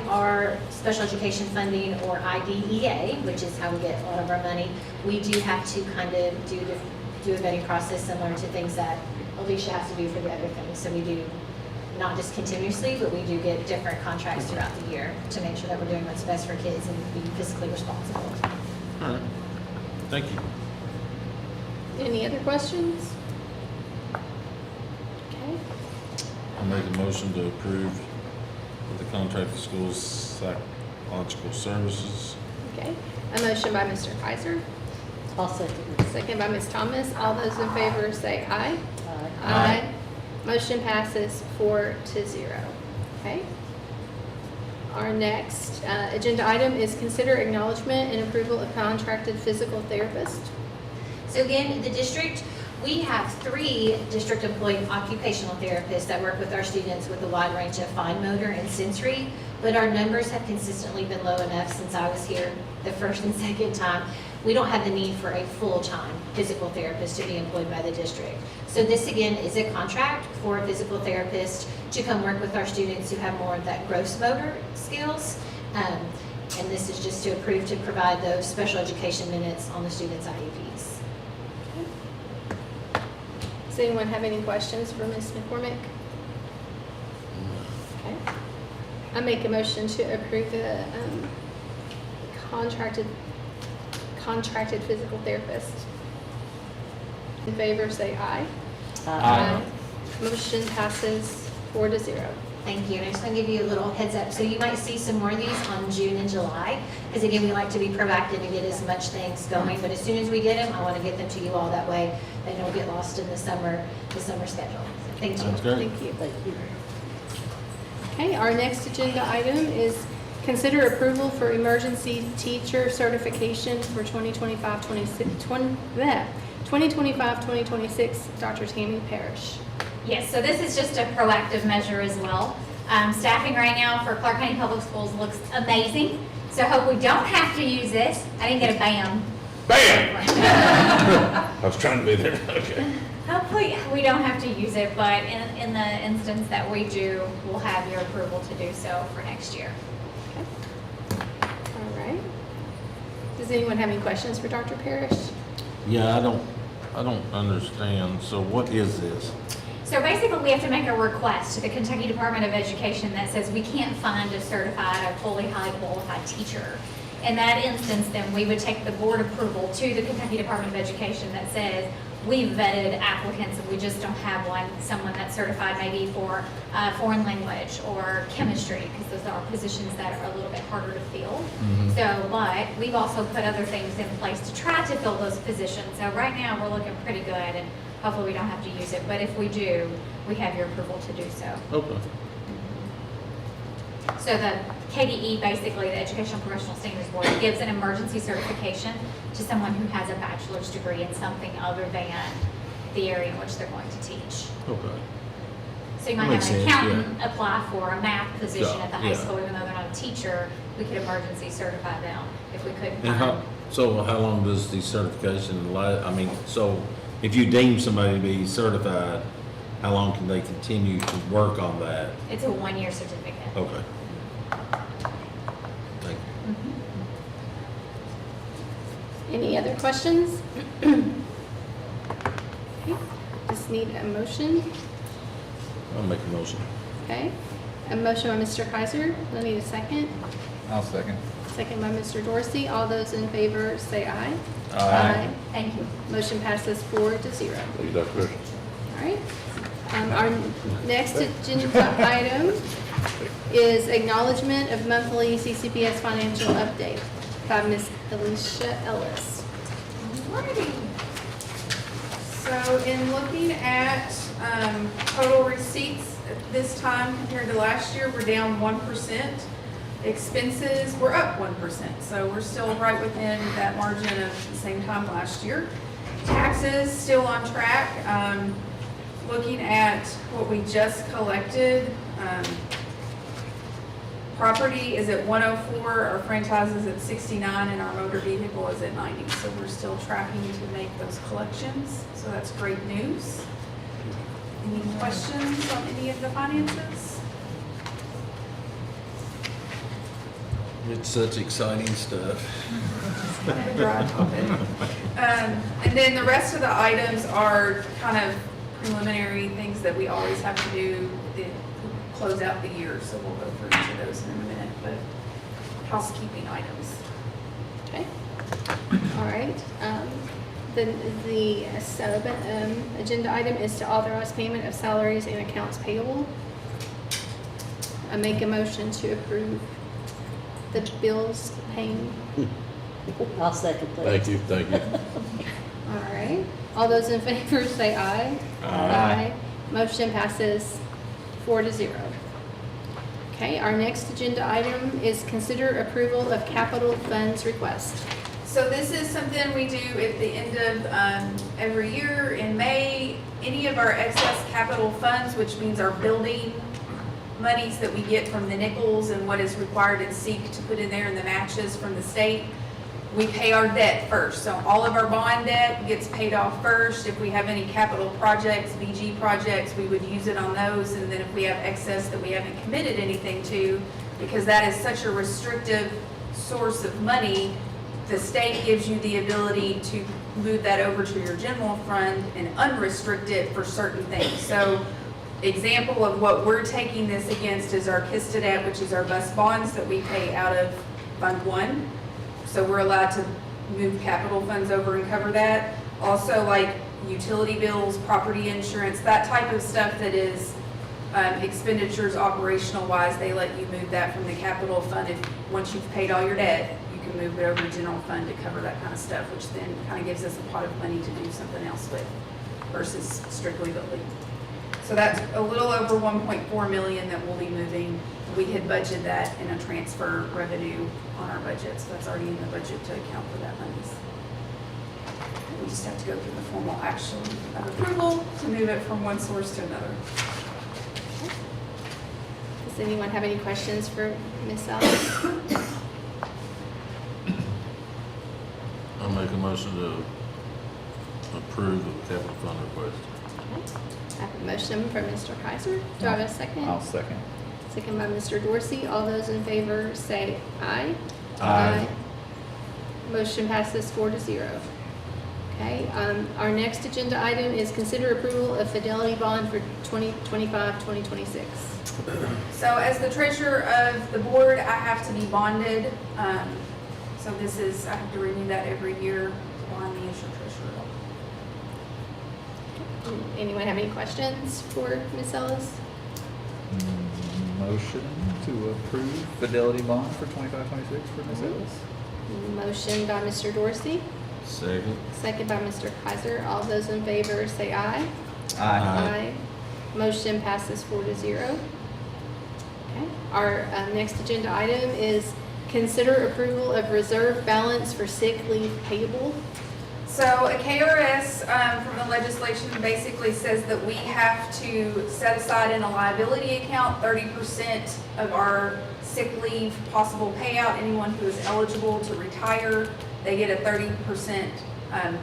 our special education funding, or IDEA, which is how we get a lot of our money, we do have to kind of do a vetting process similar to things that Alicia has to do for the other things. So we do not just continuously, but we do get different contracts throughout the year to make sure that we're doing what's best for kids and being fiscally responsible. All right. Thank you. Any other questions? Okay, I'll make a motion to approve of the contracted schools psychological services. okay. A motion by Mr. Kaiser, I'll second. second by Ms. Thomas. All those in favor say aye. Aye. Motion passes 4-0. Okay. Our next agenda item is consider acknowledgement and approval of contracted physical therapist. So again, the district, we have 3 district employed occupational therapists that work with our students with a wide range of fine motor and sensory, but our numbers have consistently been low enough since I was here the first and second time. We don't have the need for a full-time physical therapist to be employed by the district. So this again is a contract for a physical therapist to come work with our students who have more of that gross motor skills. And this is just to approve to provide those special education minutes on the students' IEPs. Does anyone have any questions for Ms. McCormick? Okay. I make a motion to approve the contracted physical therapist. In favor, say aye. Aye. Motion passes 4-0. Thank you. And I just want to give you a little heads up. So you might see some more of these on June and July, because again, we like to be proactive and get as much things going. But as soon as we get them, I want to get them to you all. That way they don't get lost in the summer schedule. So thank you. Sounds great. Thank you. Thank you. Okay, our next agenda item is consider approval for emergency teacher certification for 2025-2026, Dr. Tammy Parrish. Yes, so this is just a proactive measure as well. Staffing right now for Clark County Public Schools looks amazing, so hope we don't have to use it. I didn't get a BAM. Bam! I was trying to be there. Okay. Hopefully, we don't have to use it, but in the instance that we do, we'll have your approval to do so for next year. All right. Does anyone have any questions for Dr. Parrish? Yeah, I don't understand. So what is this? So basically, we have to make a request to the Kentucky Department of Education that says we can't find a certified or fully highly qualified teacher. In that instance, then we would take the board approval to the Kentucky Department of Education that says we've vetted applicants and we just don't have someone that's certified maybe for foreign language or chemistry, because those are positions that are a little bit harder to fill. So, but we've also put other things in place to try to fill those positions. So right now, we're looking pretty good, and hopefully we don't have to use it, but if we do, we have your approval to do so. Okay. So the KDE, basically, the Educational Professional Standards Board, gives an emergency certification to someone who has a bachelor's degree in something other than the area in which they're going to teach. Okay. So you might Makes have an sense, accountant apply for a math position at the high Yeah. school, even though they're not a teacher, we could emergency certify them if we couldn't And find. how long does the certification last? I mean, so if you deem somebody to be certified, how long can they continue to work on that? It's a one-year certificate. Okay. Thank you. Any other questions? Okay, just need a motion. I'll make a motion. Okay, a motion by Mr. Kaiser. I need a second. I'll second. Second by Mr. Dorsey. All those in favor say aye. Thank you. Motion passes 4-0. Thank you, Dr. Fisher. All right. Our next agenda item is acknowledgement of monthly CCPS financial update by Ms. Alicia Ellis. Alrighty. So in looking at total receipts this time compared to last year, we're down 1%. Expenses were up 1%, so we're still right within that margin of the same time last year. Taxes still on track. Looking at what we just collected, property is at 104, our franchise is at 69, and our motor vehicle is at 90. So we're still tracking to make those collections. So that's great news. Any questions on any of the finances? It's such exciting stuff. And then the rest of the items are kind of preliminary things that we always have to do to close out the year. So we'll go through each of those in a minute, but housekeeping items. Okay. All right. Then the sub agenda item is to authorize payment of salaries and accounts payable. I make a motion to approve the bills paying. I'll second that. Thank you. All right. All those in favor say aye. Aye. Motion passes 4-0. Okay, our next agenda item is consider approval of capital funds request. So this is something we do at the end of every year in May. Any of our excess capital funds, which means our building monies that we get from the nickels and what is required in SEEK to put in there and the matches from the state, we pay our debt first. So all of our bond debt gets paid off first. If we have any capital projects, BG projects, we would use it on those. And then if we have excess that we haven't committed anything to, because that is such a restrictive source of money, the state gives you the ability to move that over to your general fund and unrestrict it for certain things. So example of what we're taking this against is our KISTA debt, which is our bus bonds that we pay out of Fund 1. So we're allowed to move capital funds over and cover that. Also, like utility bills, property insurance, that type of stuff that is expenditures operational wise, they let you move that from the capital fund. Once you've paid all your debt, you can move it over to general fund to cover that kind of stuff, which then kind of gives us a pot of money to do something else with versus strictly building. So that's a little over 1.4 million that we'll be moving. We had budgeted that in a transfer revenue on our budget, so that's already in the budget to account for that money. We just have to go through the formal action of approval to move it from one source to another. Does anyone have any questions for Ms. Ellis? I'll make a motion to approve the capital fund request. I have a motion from Mr. Kaiser. Do I have a second? I'll second. Second by Mr. Dorsey. All those in favor say aye. Aye. Motion passes 4-0. Okay, our next agenda item is consider approval of fidelity bond for 2025-2026. So as the treasurer of the board, I have to be bonded. So this is, I have to renew that every year to bond me as your treasurer. Anyone have any questions for Ms. Ellis? Motion to approve fidelity bond for 25-26 for Ms. Ellis. Motion by Mr. Dorsey, Second. second by Mr. Kaiser. All those in favor say aye. Aye. Motion passes 4-0. Okay. Our next agenda item is consider approval of reserve balance for sick leave payable. So a KRS from the legislation basically says that we have to set aside in a liability account 30% of our sick leave possible payout. Anyone who is eligible to retire, they get a 30%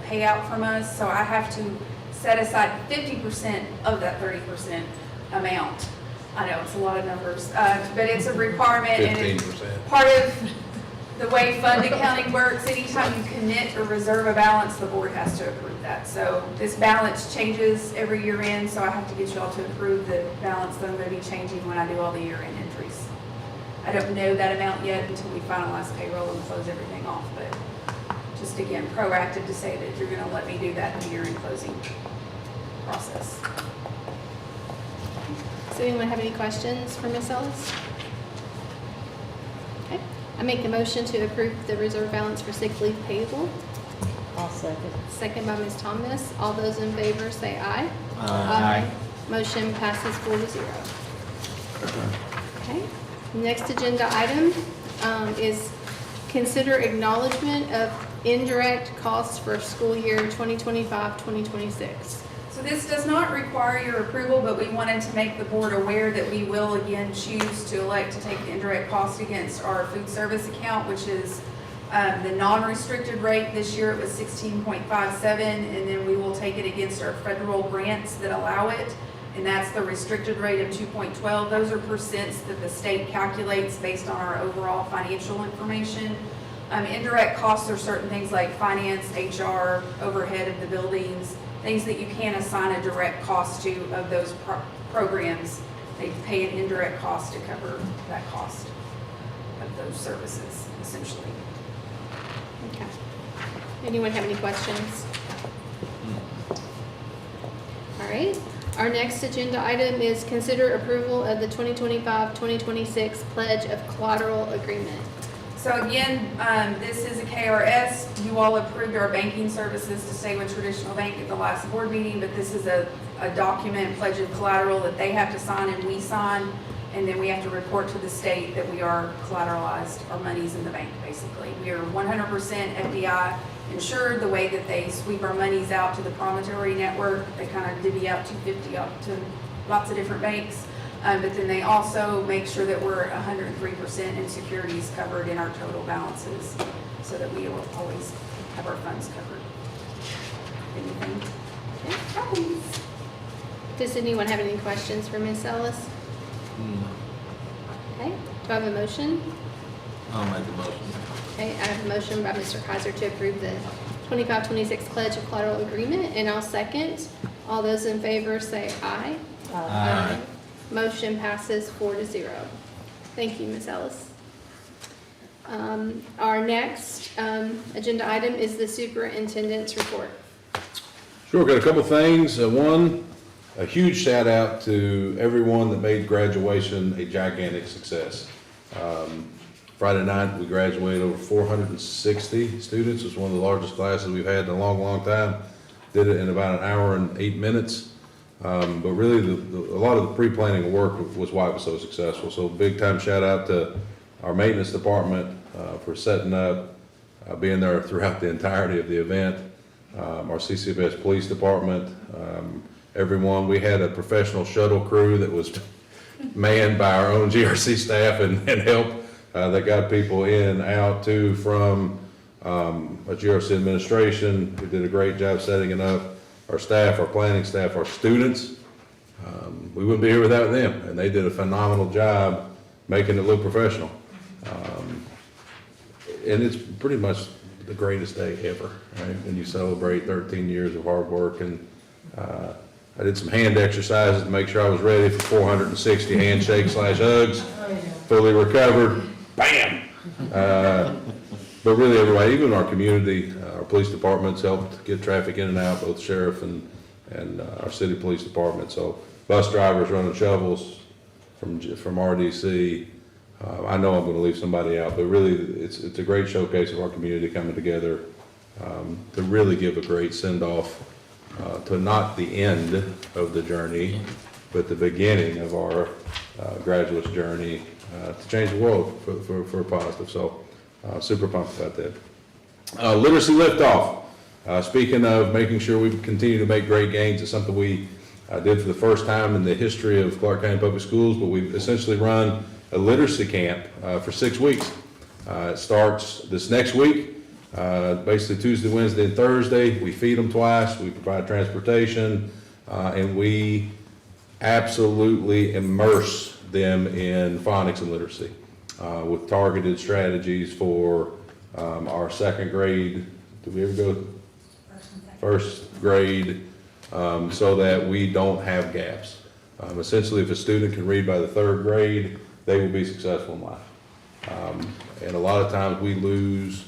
payout from us. So I have to set aside 50% of that 30% amount. I know it's a lot of numbers, but it's a requirement and it's 15%. part of the way fund accounting works. Anytime you commit or reserve a balance, the board has to approve that. So this balance changes every year end, so I have to get you all to approve the balance that I'm going to be changing when I do all the year end entries. I don't know that amount yet until we finalize payroll and close everything off, but just again, proactive to say that you're going to let me do that in the year end closing process. Does anyone have any questions for Ms. Ellis? Okay, I make the motion to approve the reserve balance for sick leave payable. I'll second. Second by Ms. Thomas. All those in favor say aye. Aye. Motion passes 4-0. Okay, next agenda item is consider acknowledgement of indirect costs for school year 2025-2026. So this does not require your approval, but we wanted to make the board aware that we will again choose to elect to take the indirect cost against our food service account, which is the non-restricted rate. This year it was 16.57, and then we will take it against our federal grants that allow it, and that's the restricted rate of 2.12. Those are percents that the state calculates based on our overall financial information. Indirect costs are certain things like finance, HR, overhead of the buildings, things that you can't assign a direct cost to of those programs. They pay an indirect cost to cover that cost of those services, essentially. Okay. Anyone have any questions? All right. Our next agenda item is consider approval of the 2025-2026 Pledge of Collateral Agreement. So again, this is a KRS. You all approved our banking services to stay with Traditional Bank at the last board meeting, but this is a document, pledge of collateral that they have to sign and we sign, and then we have to report to the state that we are collateralized, our money's in the bank, basically. We are 100% FDI insured. The way that they sweep our monies out to the Promontory network, they kind of divvy out $250 up to lots of different banks. But then they also make sure that we're 103% in securities covered in our total balances so that we will always have our funds covered. Anything happens. Does anyone have any questions for Ms. Ellis? Okay, do I have a motion? I'll make the motion. Okay, I have a motion by Mr. Kaiser to approve the 25-26 Pledge of Collateral Agreement, and I'll second. All those in favor say aye. Aye. Motion passes 4-0. Thank you, Ms. Ellis. Our next agenda item is the superintendent's report. Sure, got a couple things. One, a huge shout out to everyone that made graduation a gigantic success. Friday night, we graduated over 460 students. It was one of the largest classes we've had in a long, long time. Did it in about an hour and 8 minutes. But really, a lot of the pre-planning work was why it was so successful. So big time shout out to our maintenance department for setting up, being there throughout the entirety of the event. Our CCPS police department, everyone. We had a professional shuttle crew that was manned by our own GRC staff and help. That got people in, out to, from a GRC administration. We did a great job setting it up. Our staff, our planning staff, our students, we wouldn't be here without them, and they did a phenomenal job making it look professional. And it's pretty much the greatest day ever, right? And you celebrate 13 years of hard work, and I did some hand exercises to make sure I was ready for 460 handshakes / hugs, fully recovered, bam! But really everybody, even our community, our police departments helped get traffic in and out, both sheriff and our city police department. So bus drivers running shovels from RDC. I know I'm going to leave somebody out, but really it's a great showcase of our community coming together to really give a great send-off to not the end of the journey, but the beginning of our graduates' journey to change the world for a positive. So super pumped about that. Literacy liftoff. Speaking of making sure we continue to make great gains, it's something we did for the first time in the history of Clark County Public Schools, but we've essentially run a literacy camp for 6 weeks. It starts this next week, basically Tuesday, Wednesday, and Thursday. We feed them twice, we provide transportation, and we absolutely immerse them in phonics and literacy with targeted strategies for our second grade. Did we ever go? First grade, so that we don't have gaps. Essentially, if a student can read by the third grade, they will be successful in life. And a lot of times we lose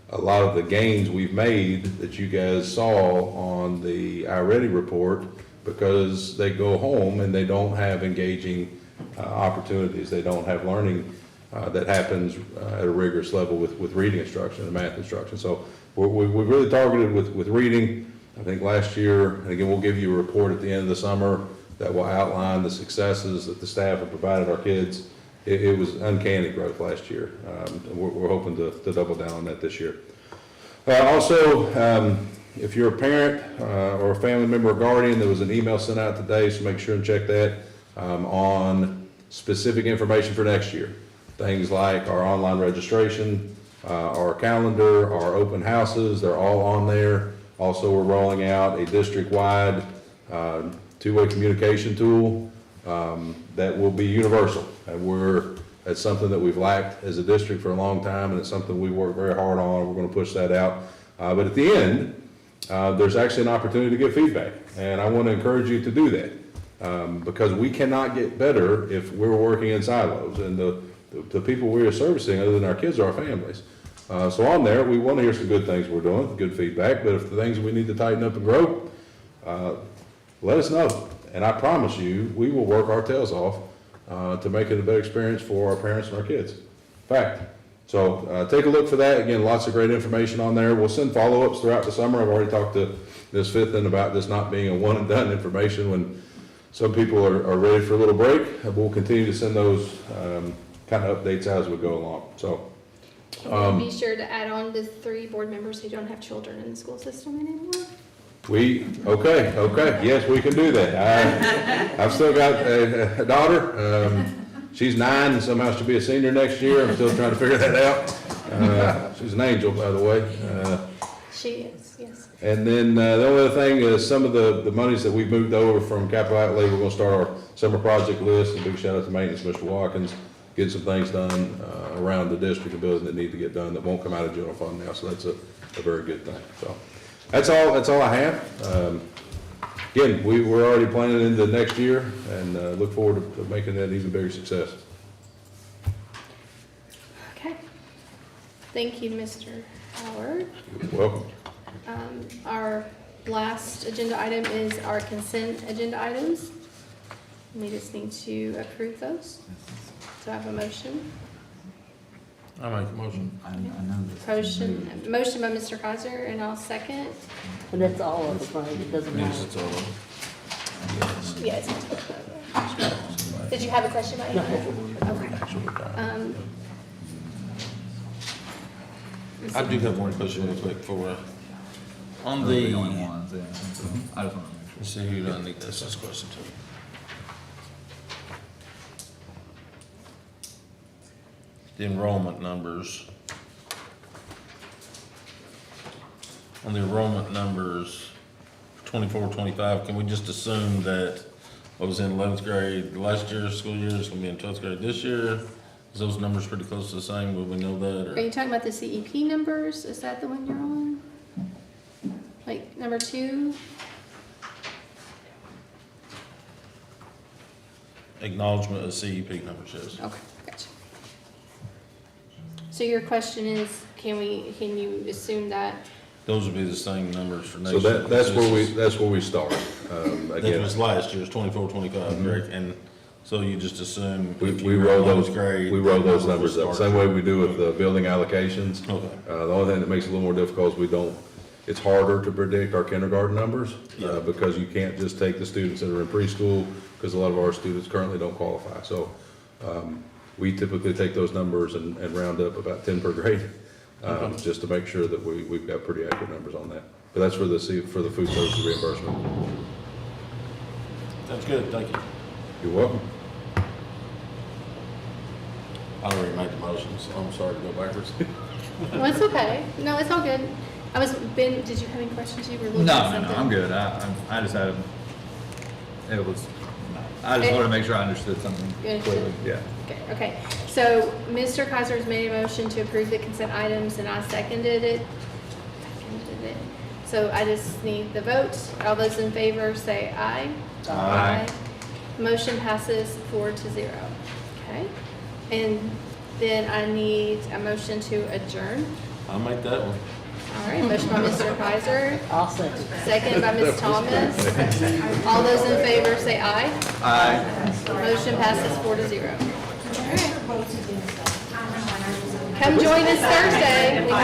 a lot of the gains we've made that you guys saw on the iReady report because they go home and they don't have engaging opportunities. They don't have learning that happens at a rigorous level with reading instruction and math instruction. So we've really targeted with reading. I think last year, and again, we'll give you a report at the end of the summer that will outline the successes that the staff have provided our kids. It was uncanny growth last year. We're hoping to double down on that this year. Also, if you're a parent or a family member or guardian, there was an email sent out today, so make sure and check that on specific information for next year. Things like our online registration, our calendar, our open houses, they're all on there. Also, we're rolling out a district-wide two-way communication tool that will be universal. And that's something that we've lacked as a district for a long time, and it's something we work very hard on. We're going to push that out. But at the end, there's actually an opportunity to get feedback, and I want to encourage you to do that because we cannot get better if we're working in silos, and the people we are servicing, other than our kids, are our families. So on there, we want to hear some good things we're doing, good feedback, but if the things we need to tighten up and grow, let us know. And I promise you, we will work our tails off to make it a better experience for our parents and our kids. Fact. So take a look for that. Again, lots of great information on there. We'll send follow-ups throughout the summer. I've already talked to Ms. Fithen about this not being a one-and-done information when some people are ready for a little break. We'll continue to send those kind of updates as we go along. So. Be sure to add on the 3 board members who don't have children in the school system anymore. Okay, yes, we can do that. I've still got a daughter. She's 9 and somehow she'll be a senior next year. I'm still trying to figure that out. She's an angel, by the way. She is, yes. And then the only other thing is some of the monies that we've moved over from capital outlay, we're going to start our summer project list. A big shout out to maintenance, Mr. Watkins. Get some things done around the district and building that need to get done that won't come out of general fund now. So that's a very good thing. So that's all I have. Again, we're already planning into next year and look forward to making that an even bigger success. Okay. Thank you, Mr. Howard. You're welcome. Our last agenda item is our consent agenda items. We just need to approve those. Do I have a motion? I make a motion. I know this. Motion by Mr. Kaiser, and I'll second. But that's all of it, right? It doesn't Yes, matter. it's all. Yes. Did you have a question about anything? Okay. I do have one question real quick for, on Those are the, only ones, yeah. So I just want to make sure. let's see who do I need to ask this question to. The enrollment numbers. On the enrollment numbers, 24, 25, can we just assume that what was in 11th grade last year, school year, is gonna be in 12th grade this year? Is those numbers pretty close to the same? Will we know that, Are or? you talking about the CEP numbers? Is that the one you're on? Like number 2? Acknowledgement of CEP numbers, yes. Okay, gotcha. So your question is, can you assume that? Those would be the same numbers for next So year. that's where we start. That Again, was last year's 24, 25, correct? And so you just assume we if you roll roll those, those grade. we roll that those number will numbers up, start. same way we do with the building allocations. Okay. The only thing that makes it a little more difficult is it's harder to predict our kindergarten numbers, Yeah. because you can't just take the students that are in preschool, because a lot of our students currently don't qualify. So, we typically take those numbers and round up about 10 per grade, just to make sure that we've got pretty accurate numbers on that. But that's for the food service reimbursement. That's good, thank you. You're welcome. I already made the motion, so I'm sorry to go backwards. Well, it's okay. No, it's all good. Ben, did you have any questions? You were looking at something? I'm good. I just had, I just wanted to make sure I understood something Good. clearly. Yeah. Okay. So Mr. Kaiser's made a motion to approve the consent items and I seconded it. So I just need the vote. All those in favor say aye. Aye. Motion passes 4-0. Okay. And then I need a motion to adjourn. I'll make that one. All right, motion by Mr. Kaiser, I'll second. second by Ms. Thomas. All those in favor say aye. Aye. Motion passes 4-0. All right. Come join us Thursday.